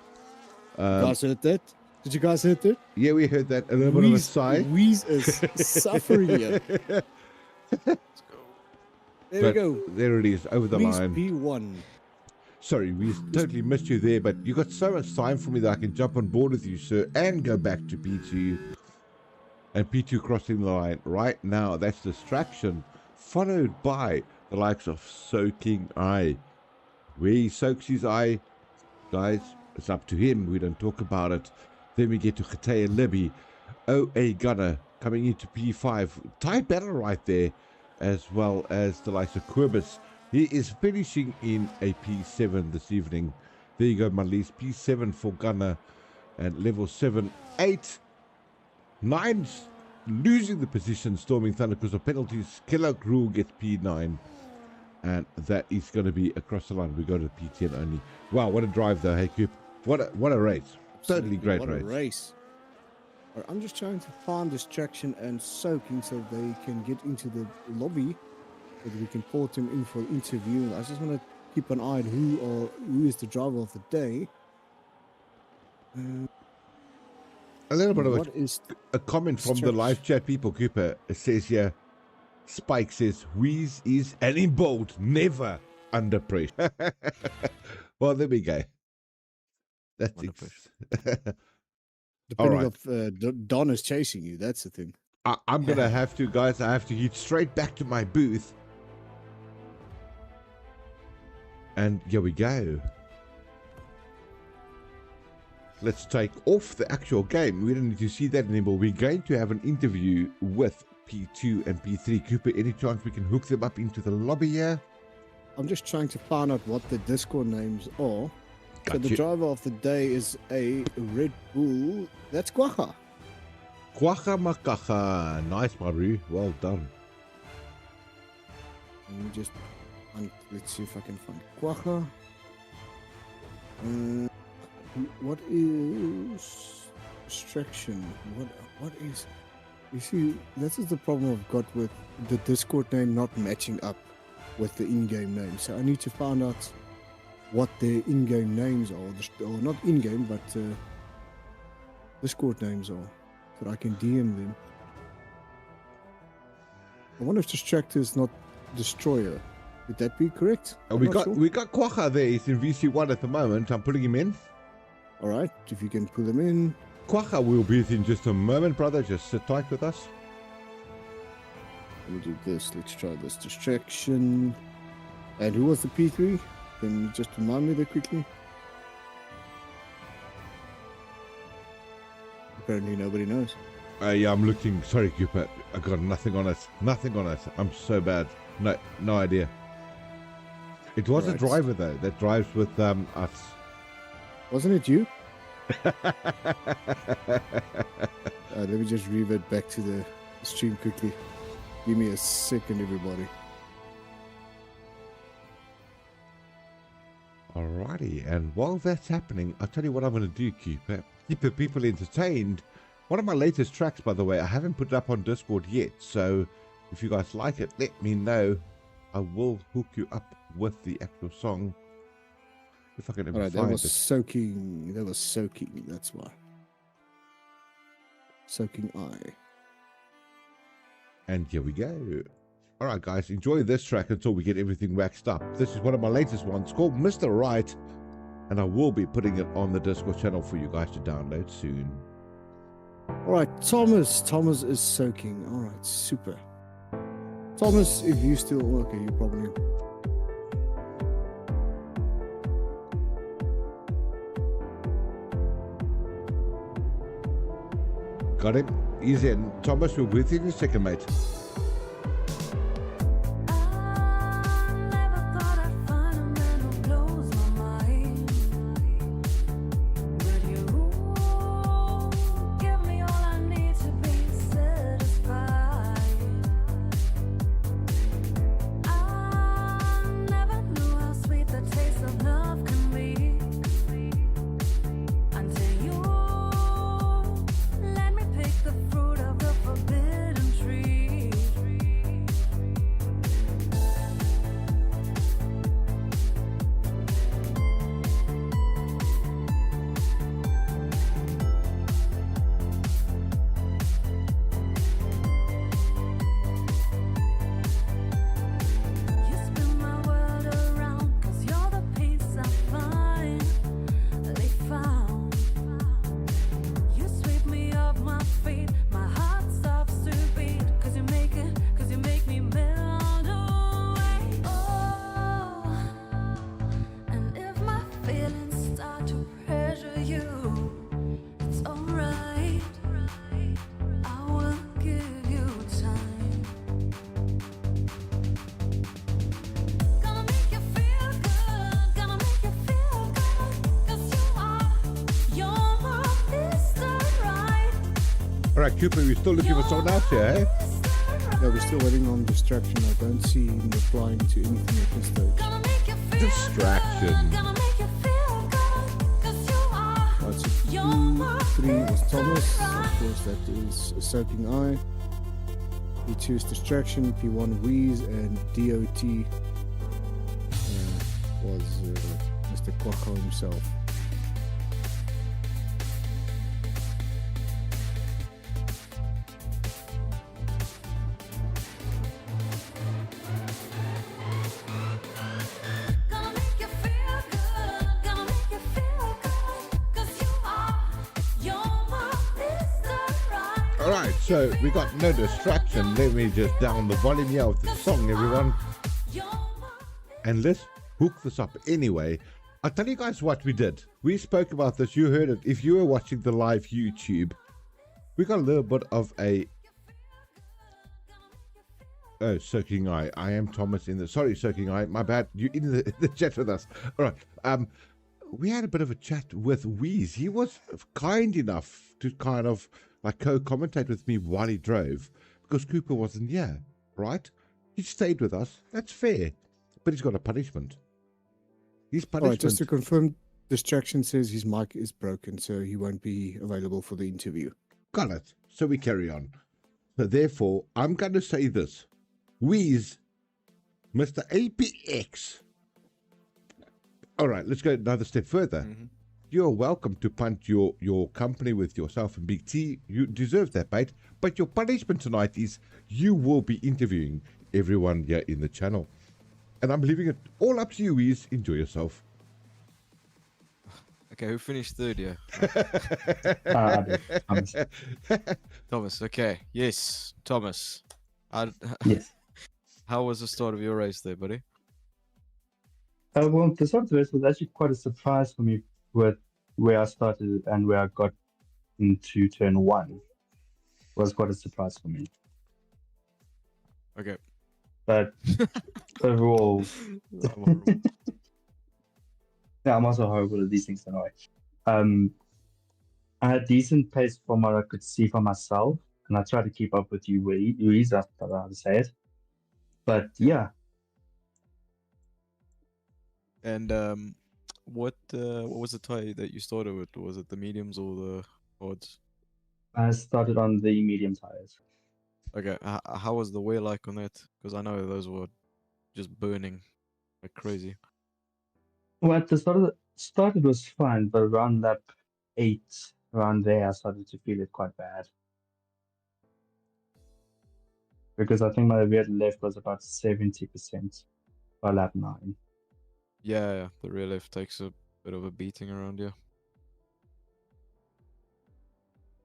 You guys heard that? Did you guys hear that? Yeah, we heard that. A little bit of a sigh. Weez is suffering here. There we But go. there it is, over the Weez line. P1. Sorry, we totally missed you there, but you got so much time for me that I can jump on board with you, sir, and go back to P2. And P2 crossing the line right now. That's Distraction, followed by the likes of Soaking Eye. Where he soaks his eye, guys, it's up to him. We don't talk about it. Then we get to Hatay and Libby. OA Gunner coming into P5. Tight battle right there, as well as the likes of Quibus. He is finishing in a P7 this evening. There you go, Marlies. P7 for Gunner and level 7, 8, 9 losing the position, Storming Thunder because of penalties. Killer Rule gets P9. And that is going to be across the line. We go to P10 only. Wow, what a drive though, hey Coop. What a race. Totally great What race. a race. All right, I'm just trying to find Distraction and Soaking so they can get into the lobby, so that we can port them in for an interview. I just want to keep an eye on who is the driver of the day. A little bit of What is a comment from the live chat people, Cooper. It says here, Spike says, Weez is, and in bold, never under pressure. Well, there we go. That's Wonderful. Depending right. if Don is chasing you, that's the thing. I'm going to have to, guys, I have to head straight back to my booth. And here we go. Let's take off the actual game. We don't need to see that anymore. We're going to have an interview with P2 and P3. Cooper, any chance we can hook them up into the lobby here? I'm just trying to find out what the Discord names are. So the Gotcha. driver of the day is a Red Bull. That's Quaha. Quacha makacha. Nice, Maru. Well done. Let me just let's see if I can find Quaha. What is distraction? What is? You see, this is the problem I've got with the Discord name not matching up with the in-game name. So I need to find out what their in-game names are, or not in-game, but Discord names are, so that I can DM them. I wonder if Distractor is not Destroyer. Would that be correct? We I'm not got sure. we got Quacha there. He's in VC1 at the moment. I'm putting him in. All right, if you can pull them in. Quacha will be in just a moment, brother. Just sit tight with us. Let me do this. Let's try this distraction. And who was the P3? Can you just remind me there quickly? Apparently nobody knows. Yeah, I'm looking. Sorry, Cooper. I got nothing on it. Nothing on it. I'm so bad. No idea. It was a Right. driver though that drives with us. Wasn't it you? Let me just revert back to the stream quickly. Give me a second, everybody. Alrighty, and while that's happening, I'll tell you what I'm going to do, Cooper. Keep the people entertained. One of my latest tracks, by the way, I haven't put it up on Discord yet, so if you guys like it, let me know. I will hook you up with the actual song. If I can ever Alright, that find was it. soaking. That was soaking. That's why. Soaking eye. And here we go. Alright guys, enjoy this track until we get everything waxed up. This is one of my latest ones called Mr. Right. And I will be putting it on the Discord channel for you guys to download soon. Alright, Thomas. Thomas is soaking. Alright, super. Thomas, if you still okay, you probably. Got him? He's in. Thomas, we're with you in a second, mate. Alright, Cooper, we're still looking for someone else here, eh? Yeah, we're still waiting on distraction. I don't see him replying to anything at this stage. Distraction. Right, so P3 was Thomas. Of course, that is a soaking eye. P2 is distraction. P1 Wheeze, and DOT was Mr. Quaco himself. Right, so we got no distraction. Let me just down the volume here of the song, everyone. And let's hook this up anyway. I'll tell you guys what we did. We spoke about this. You heard it. If you were watching the live YouTube, we got a little bit of a... Oh, Soaking Eye. I am Thomas in the... Sorry, Soaking Eye. My bad. You in the chat with us. All right. We had a bit of a chat with Wheeze. He was kind enough to kind of like co-commentate with me while he drove because Cooper wasn't here, right? He stayed with us. That's fair. But he's got a punishment. His All punishment... right, just to confirm, Distraction says his mic is broken, so he won't be available for the interview. Got it. So we carry on. So therefore, I'm going to say this. Wheeze, Mr. APX. All right, let's go another step further. You're welcome to punt your company with yourself and Big T. You deserve that, mate. But your punishment tonight is you will be interviewing everyone here in the channel. And I'm leaving it all up to you, Wheeze. Enjoy yourself. Okay, who finished third here? Thomas. Thomas, okay. Yes, Thomas. Yes. How was the start of your race there, buddy? Well, the start of the race was actually quite a surprise for me with where I started and where I got into turn one. Was quite a surprise for me. Okay. But overall, I'm horrible. yeah, I'm also horrible at these things anyway. I had decent pace from what I could see for myself, and I tried to keep up with you, Louise. That's how to say it. But yeah, And what was the tie that you started with? Was it the mediums or the odds? I started on the medium tires. Okay, how was the wear like on that? Because I know those were just burning like crazy. Well, at the start it was fine, but around lap 8, around there, I started to feel it quite bad. Because I think my rear left was about 70% by lap 9. Yeah, the rear left takes a bit of a beating around here.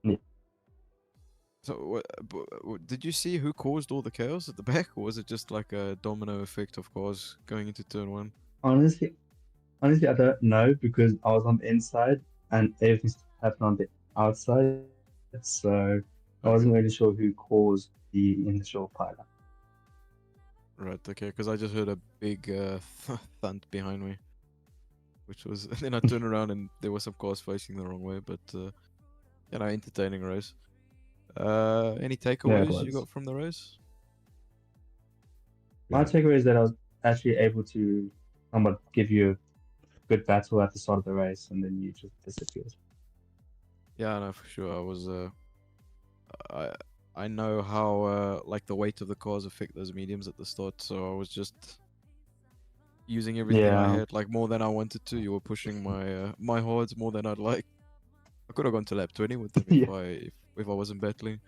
Yeah. So, did you see who caused all the chaos at the back, or was it just like a domino effect of cars going into turn one? Honestly, I don't know because I was on the inside and everything happened on the outside. So I wasn't really sure who caused the initial pileup. Right, okay, because I just heard a big thump behind me, which was. Then I turned around and there were some cars facing the wrong way, but entertaining race. Any takeaways you got from the race? My takeaway is that I was actually able to somewhat give you a good battle at the start of the race, and then you just disappeared. Yeah, no, for sure. I was. I know how like the weight of the cars affect those mediums at the start, so I was just using everything I had, like more than I wanted to. You were pushing my my hards more than I'd like. I could have gone to lap 20 with them if I wasn't battling.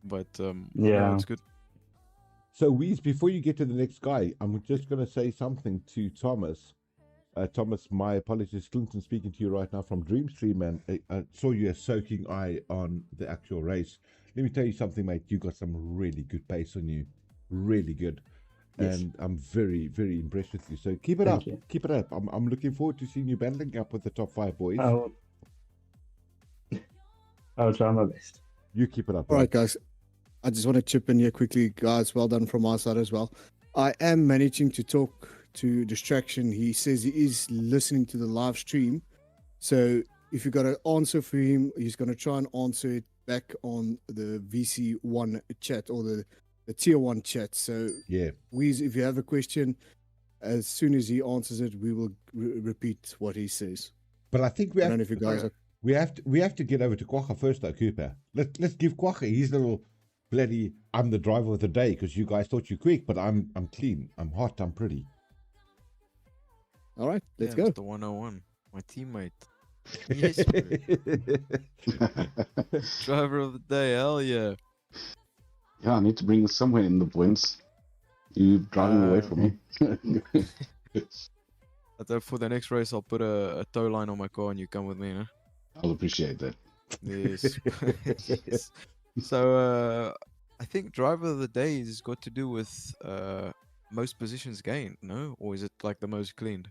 But no, it's good. So, Wheeze, before you get to the next guy, I'm just going to say something to Thomas. Thomas, my apologies. Clinton speaking to you right now from Dreamstream, and I saw you a Soaking Eye on the actual race. Let me tell you something, mate. You got some really good pace on you. Really good. Yes. And I'm very, very impressed with you. So keep it up. Keep it up. I'm looking forward to seeing you battling up with the top 5 boys. I'll try my best. You keep it up. All right, guys. I just want to chip in here quickly, guys. Well done from our side as well. I am managing to talk to Distraction. He says he is listening to the live stream. So if you got an answer for him, he's going to try and answer it back on the VC1 chat or the tier 1 chat. So yeah, Wheeze, if you have a question, as soon as he answers it, we will repeat what he says. But I think we I don't know if you guys are... we have to get over to Quagga first, though, Cooper. Let's give Quagga his little bloody I'm the driver of the day, because you guys thought you quick, but I'm clean, I'm hot, I'm pretty. All right, let's go. The 101, my teammate. Yes, driver of the day, hell yeah. Yeah, I need to bring somewhere in the points. You driving away from me. For the next race, I'll put a tow line on my car and you come with me, no? I'll appreciate that. Yes. Yes. So I think driver of the day has got to do with most positions gained, no? Or is it like the most cleaned?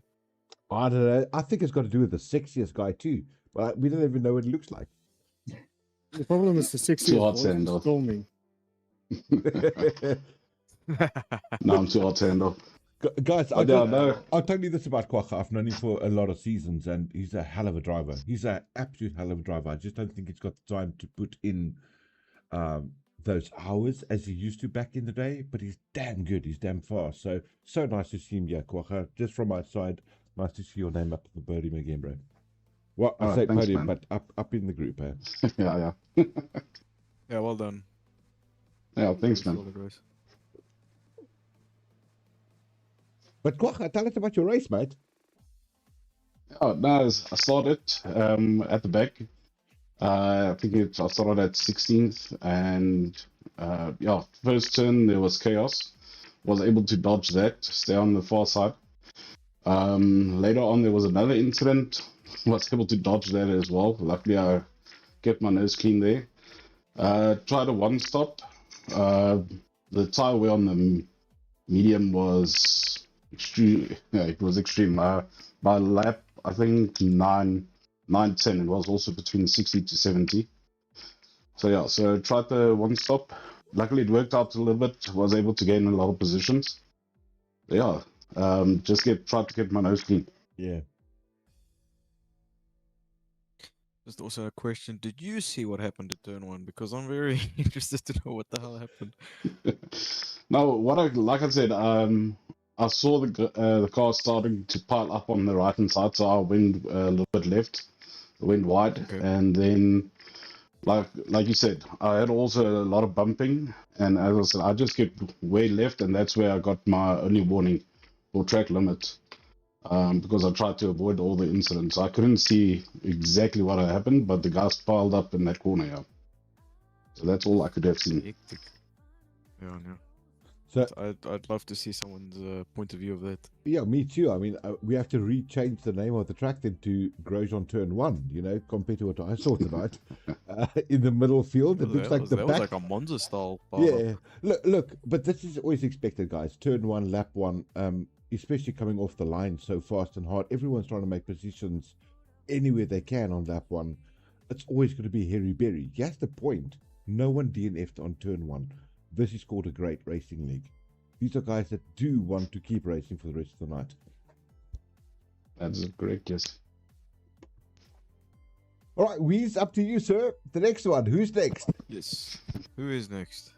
I don't know. I think it's got to do with the sexiest guy too. But we don't even know what it looks like. The problem is the Too 60th hard boys to is handle. filming. No, I'm too hard to handle. Guys, But yeah, no. I'll tell you this about Kwaka. I've known him for a lot of seasons, and he's a hell of a driver. He's an absolute hell of a driver. I just don't think he's got the time to put in those hours as he used to back in the day. But he's damn good. He's damn fast. So nice to see him here, Kwaka. Just from my side, nice to see your name up on the podium again, bro. Well, I say thanks, podium, man. but up in the group, eh? Yeah. Yeah, well done. Yeah, thanks, Very man. solid race. But Kwaka, tell us about your race, mate. Oh, no, I started at the back. I think I started at 16th, and yeah, first turn there was chaos. Was able to dodge that, stay on the far side. Later on there was another incident. Was able to dodge that as well. Luckily, I kept my nose clean there. Tried a one stop. The tire wear on the medium was extreme. Yeah, it was extreme. By lap, I think 9, 10. It was also between 60 to 70. So yeah, so tried the one stop. Luckily, it worked out a little bit. Was able to gain a lot of positions. Yeah, just tried to get my nose clean. Yeah. Just also a question: did you see what happened at turn 1? Because I'm very interested to know what the hell happened. Now, like I said, I saw the car starting to pile up on the right hand side, so I went a little bit left, went wide, Okay. and then, like you said, I had also a lot of bumping, and as I said, I just get way left, and that's where I got my only warning for track limit. Because I tried to avoid all the incidents. I couldn't see exactly what had happened, but the guys piled up in that corner, yeah. So that's all I could have seen. Hectic. Yeah, yeah. So I'd love to see someone's point of view of that. yeah, me too. I mean, we have to rechange the name of the track then to Grosjean Turn 1, you know, compared to what I saw tonight. In the middle field, it looks like the that back. was like a Monza style. Yeah, look, but this is always expected, guys. Turn 1, lap 1, especially coming off the line so fast and hard. Everyone's trying to make positions anywhere they can on lap 1. It's always going to be hairy-berry. That's the point. No one DNF'd on turn 1. This is called a great racing league. These are guys that do want to keep racing for the rest of the night. That's correct, yes. All right, Weez, up to you, sir. The next one. Who's next? Yes. Who is next?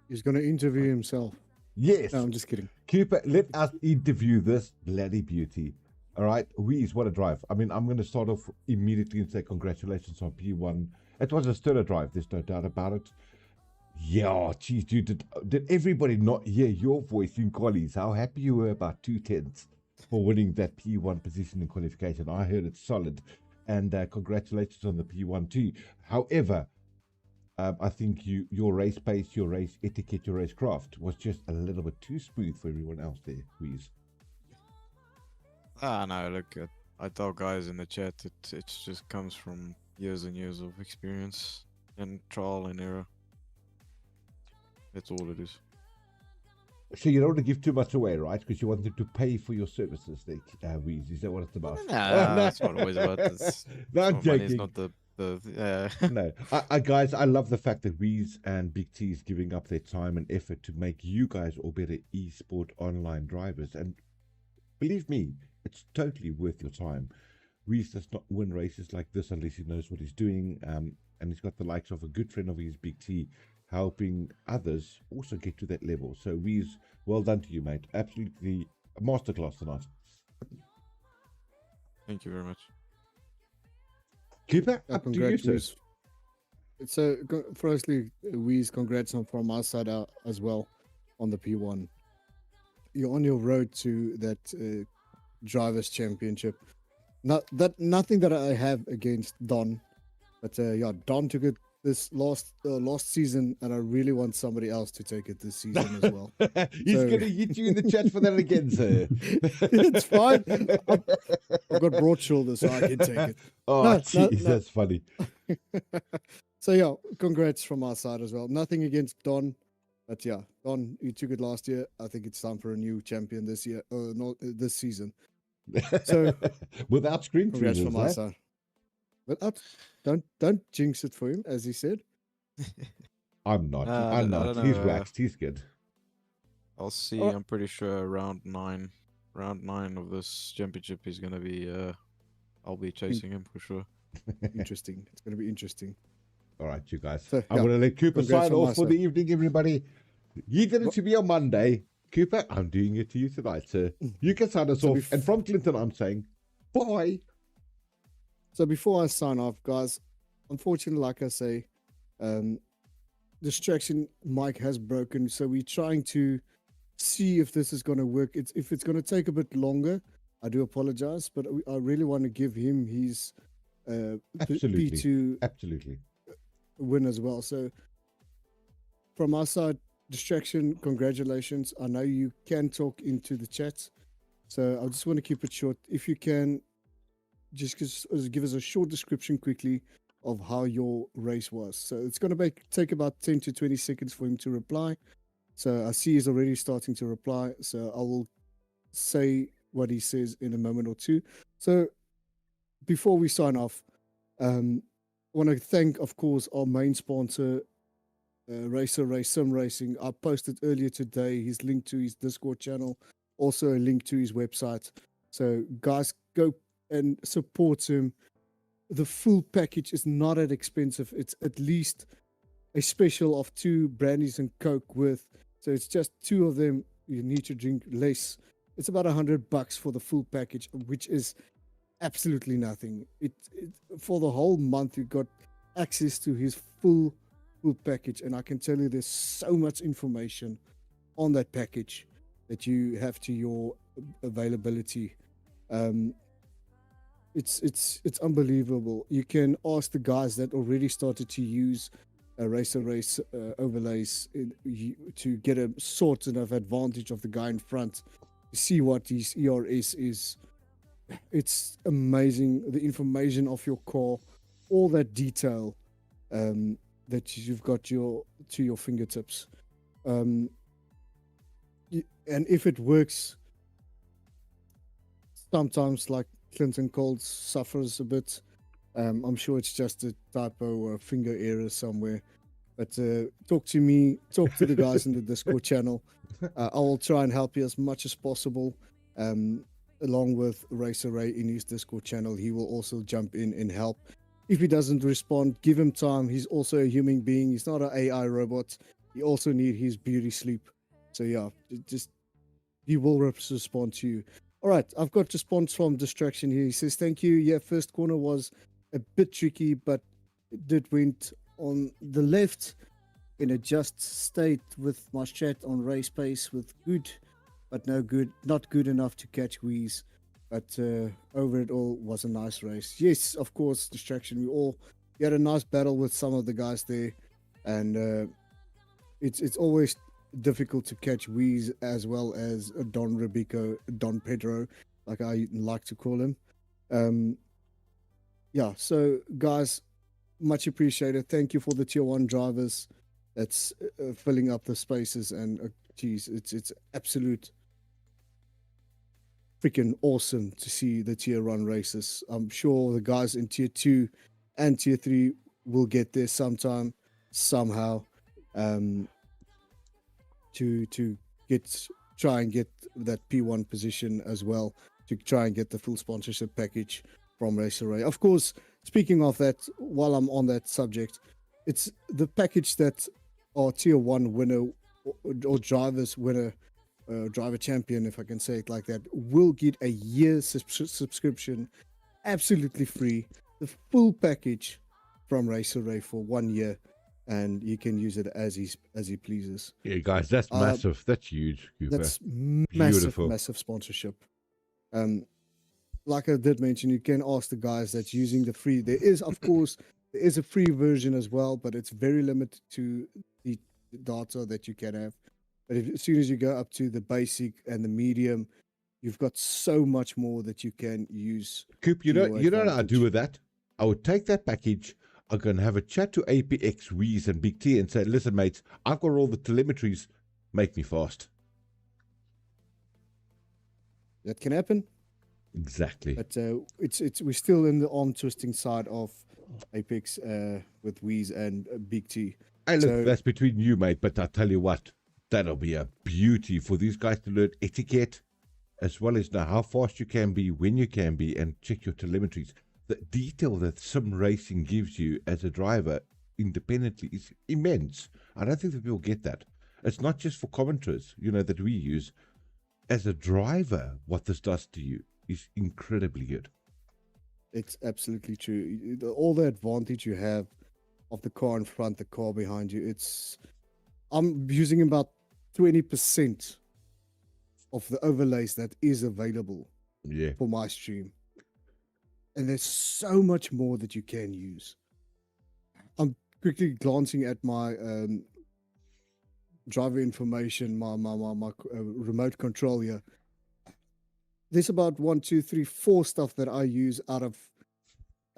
He's going to interview himself. Yes. No, I'm just kidding. Cooper, let us interview this bloody beauty. All right, Weez, what a drive. I mean, I'm going to start off immediately and say congratulations on P1. It was a stellar drive, there's no doubt about it. Yeah, geez, dude, did everybody not hear your voice in qualies? How happy you were about 2/10 for winning that P1 position in qualification. I heard it solid. And congratulations on the P1 too. However, I think your race pace, your race etiquette, your race craft was just a little bit too smooth for everyone else there, Weez. No, look, I tell guys in the chat, it just comes from years and years of experience and trial and error. That's all it is. So you don't want to give too much away, right? Because you wanted to pay for your services, Weez. Is that what it's about? No, that's not always about this. No, I'm Money joking. is not the No, guys, I love the fact that Weez and Big T is giving up their time and effort to make you guys all better esport online drivers. And believe me, it's totally worth your time. Weez does not win races like this unless he knows what he's doing. And he's got the likes of a good friend of his, Big T, helping others also get to that level. So Weez, well done to you, mate. Absolutely a masterclass tonight. Thank you very much. Cooper, up to you, sir. Weez. So, firstly, Weez, congrats from our side as well on the P1. You're on your road to that drivers' championship. Nothing that I have against Don, but yeah, Don took it this last season, and I really want somebody else to take it this season as well. He's So- going to hit you in the chat for that again, sir. It's fine. I've got broad shoulders, so I can take it. Oh, No, jeez, no. that's funny. So yeah, congrats from our side as well. Nothing against Don, but yeah, Don, you took it last year. I think it's time for a new champion this year, not this season. So Without screen congrats from freezers, our eh? side. But don't jinx it for him, as he said. I'm not. I I'm don't not. know. He's waxed. He's good. I'll see. Alright. I'm pretty sure round nine of this championship is gonna be. I'll be chasing him for sure. Interesting. It's going to be interesting. All right, you guys. So, I'm yeah, going to let Cooper congrats sign from off my for the side. evening, everybody. You did it to me on Monday. Cooper, I'm doing it to you tonight, sir. You can sign us So off. And from Clinton, I'm saying bye. So before I sign off, guys, unfortunately, like I say, distraction mic has broken. So we're trying to see if this is going to work. If it's going to take a bit longer, I do apologize, but I really want to give him his Absolutely. P2 Absolutely. win as well. So from our side, distraction, congratulations. I know you can talk into the chat, so I just want to keep it short. If you can, just give us a short description quickly of how your race was. So it's going to take about 10 to 20 seconds for him to reply. So I see he's already starting to reply. So I will say what he says in a moment or two. So before we sign off, I want to thank, of course, our main sponsor, Racer Race Sim Racing. I posted earlier today his link to his Discord channel, also a link to his website. So guys, go and support him. The full package is not that expensive. It's at least a special of 2 brandies and Coke worth. So it's just 2 of them. You need to drink less. It's about $100 for the full package, which is absolutely nothing. It for the whole month you got access to his full package, and I can tell you there's so much information on that package that you have to your availability. It's unbelievable. You can ask the guys that already started to use Racer Race overlays to get a sort of advantage of the guy in front. See what his ERS is. It's amazing, the information of your car, all that detail that you've got to your fingertips. And if it works, sometimes like Clinton Cold suffers a bit. I'm sure it's just a typo or a finger error somewhere. But talk to me, talk to the guys in the Discord channel. I will try and help you as much as possible. Along with Racer Ray in his Discord channel, he will also jump in and help. If he doesn't respond, give him time. He's also a human being. He's not an AI robot. He also needs his beauty sleep. So yeah, he will respond to you. All right, I've got response from Distraction here. He says, thank you. Yeah, first corner was a bit tricky, but it did went on the left in a just state with my strat on race pace with good, but not good enough to catch Wheeze. But over it all was a nice race. Yes, of course, Distraction. We had a nice battle with some of the guys there, and it's always difficult to catch Wheeze as well as Don Rubico, Don Pedro, like I like to call him. Yeah, so guys, much appreciated. Thank you for the tier 1 drivers that's filling up the spaces, and geez, it's absolute freaking awesome to see the tier 1 races. I'm sure the guys in tier 2 and tier 3 will get there sometime, somehow, to try and get that P1 position as well, to try and get the full sponsorship package from Racer Ray. Of course, speaking of that, while I'm on that subject, it's the package that our tier 1 winner or drivers winner, driver champion, if I can say it like that, will get a year subscription absolutely free, the full package from Racer Ray for 1 year, and you can use it as he pleases. Yeah, guys, that's massive. That's huge, Cooper. That's Beautiful. massive sponsorship. Like I did mention, you can ask the guys that's using the free. There is, of course, there is a free version as well, but it's very limited to the data that you can have. But as soon as you go up to the basic and the medium, you've got so much more that you can use. Coop, you know what I do with that? I would take that package, are going to have a chat to APX, Wheeze, and Big T and say, listen, mates, I've got all the telemetries. Make me fast. That can happen. Exactly. But we're still in the arm twisting side of Apex with Wheeze and Big T. Hey, look, So- that's between you, mate. But I tell you what, that'll be a beauty for these guys to learn etiquette, as well as know how fast you can be, when you can be, and check your telemetries. The detail that sim racing gives you as a driver independently is immense. I don't think that people get that. It's not just for commenters, that we use. As a driver, what this does to you is incredibly good. It's absolutely true. All the advantage you have of the car in front, the car behind you, I'm using about 20% of the overlays that is available Yeah. for my stream. And there's so much more that you can use. I'm quickly glancing at my driver information, my remote control here. There's about 1, 2, 3, 4 stuff that I use out of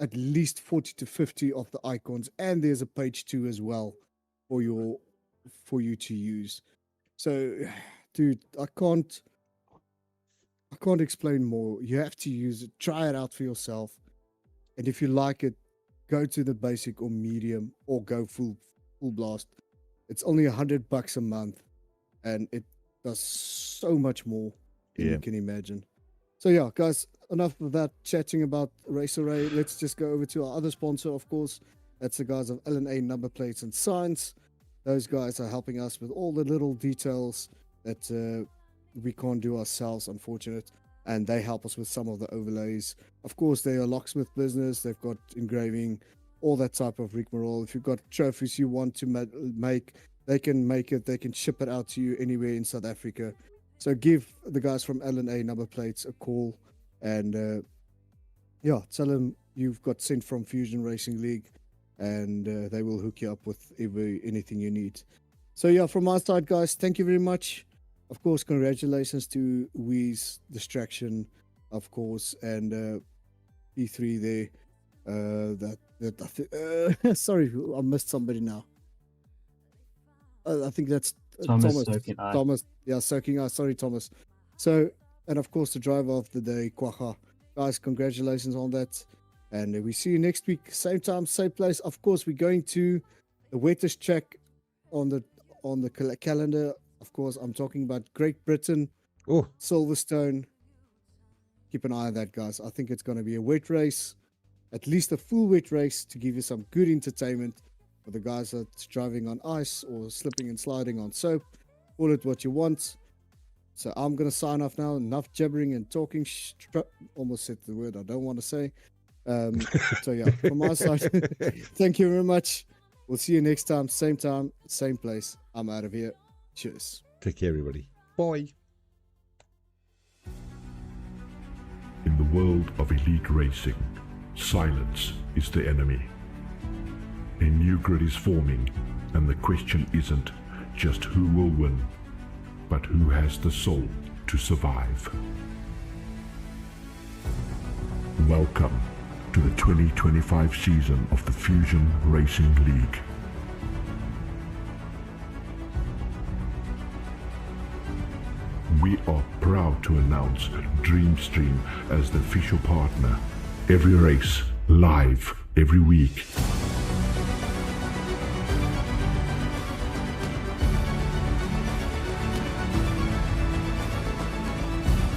at least 40 to 50 of the icons, and there's a page 2 as well for you to use. So, dude, I can't explain more. You have to use it, try it out for yourself, and if you like it, go to the basic or medium, or go full blast. It's only $100 a month, and it does so much more than you can imagine. So yeah, guys, enough of that chatting about Race Array. Let's just go over to our other sponsor, of course. That's the guys of L&A Number Plates and Signs. Those guys are helping us with all the little details that we can't do ourselves, unfortunate. And they help us with some of the overlays. Of course, they are locksmith business. They've got engraving, all that type of rigmarole. If you've got trophies you want to make, they can make it. They can ship it out to you anywhere in South Africa. So give the guys from L&A Number Plates a call, and tell them you've got sent from Fusion Racing League, and they will hook you up with anything you need. So yeah, from my side, guys, thank you very much. Of course, congratulations to Wheeze, Distraction, of course, and P3 there. Sorry, I missed somebody now. I think that's Thomas Soaking Eye. Thomas, yeah, Soaking Eye. Sorry, Thomas. So, and of course, the driver of the day, Kwacha. Guys, congratulations on that. And we see you next week, same time, same place. Of course, we're going to the wettest track on the calendar. Of course, I'm talking about Great Britain, Silverstone. Keep an eye on that, guys. I think it's going to be a wet race, at least a full wet race, to give you some good entertainment for the guys that's driving on ice or slipping and sliding on soap. Call it what you want. So I'm going to sign off now. Enough jabbering and talking. Almost said the word I don't want to say. So yeah, from my side, thank you very much. We'll see you next time, same place. I'm out of here. Cheers. Take care, everybody. Bye. In the world of elite racing, silence is the enemy. A new grid is forming, and the question isn't just who will win, but who has the soul to survive. Welcome to the 2025 season of the Fusion Racing League. We are proud to announce Dreamstream as the official partner. Every race, live, every week.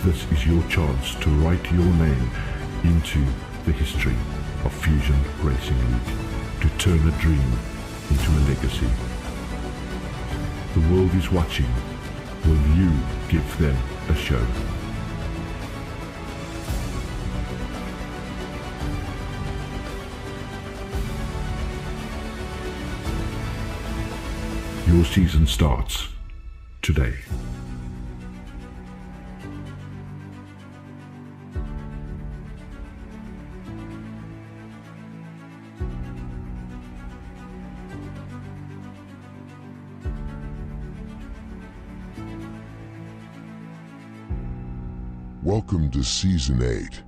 This is your chance to write your name into the history of Fusion Racing League, to turn a dream into a legacy. The world is watching. Will you give them a show? Your season starts today. Welcome to Season 8.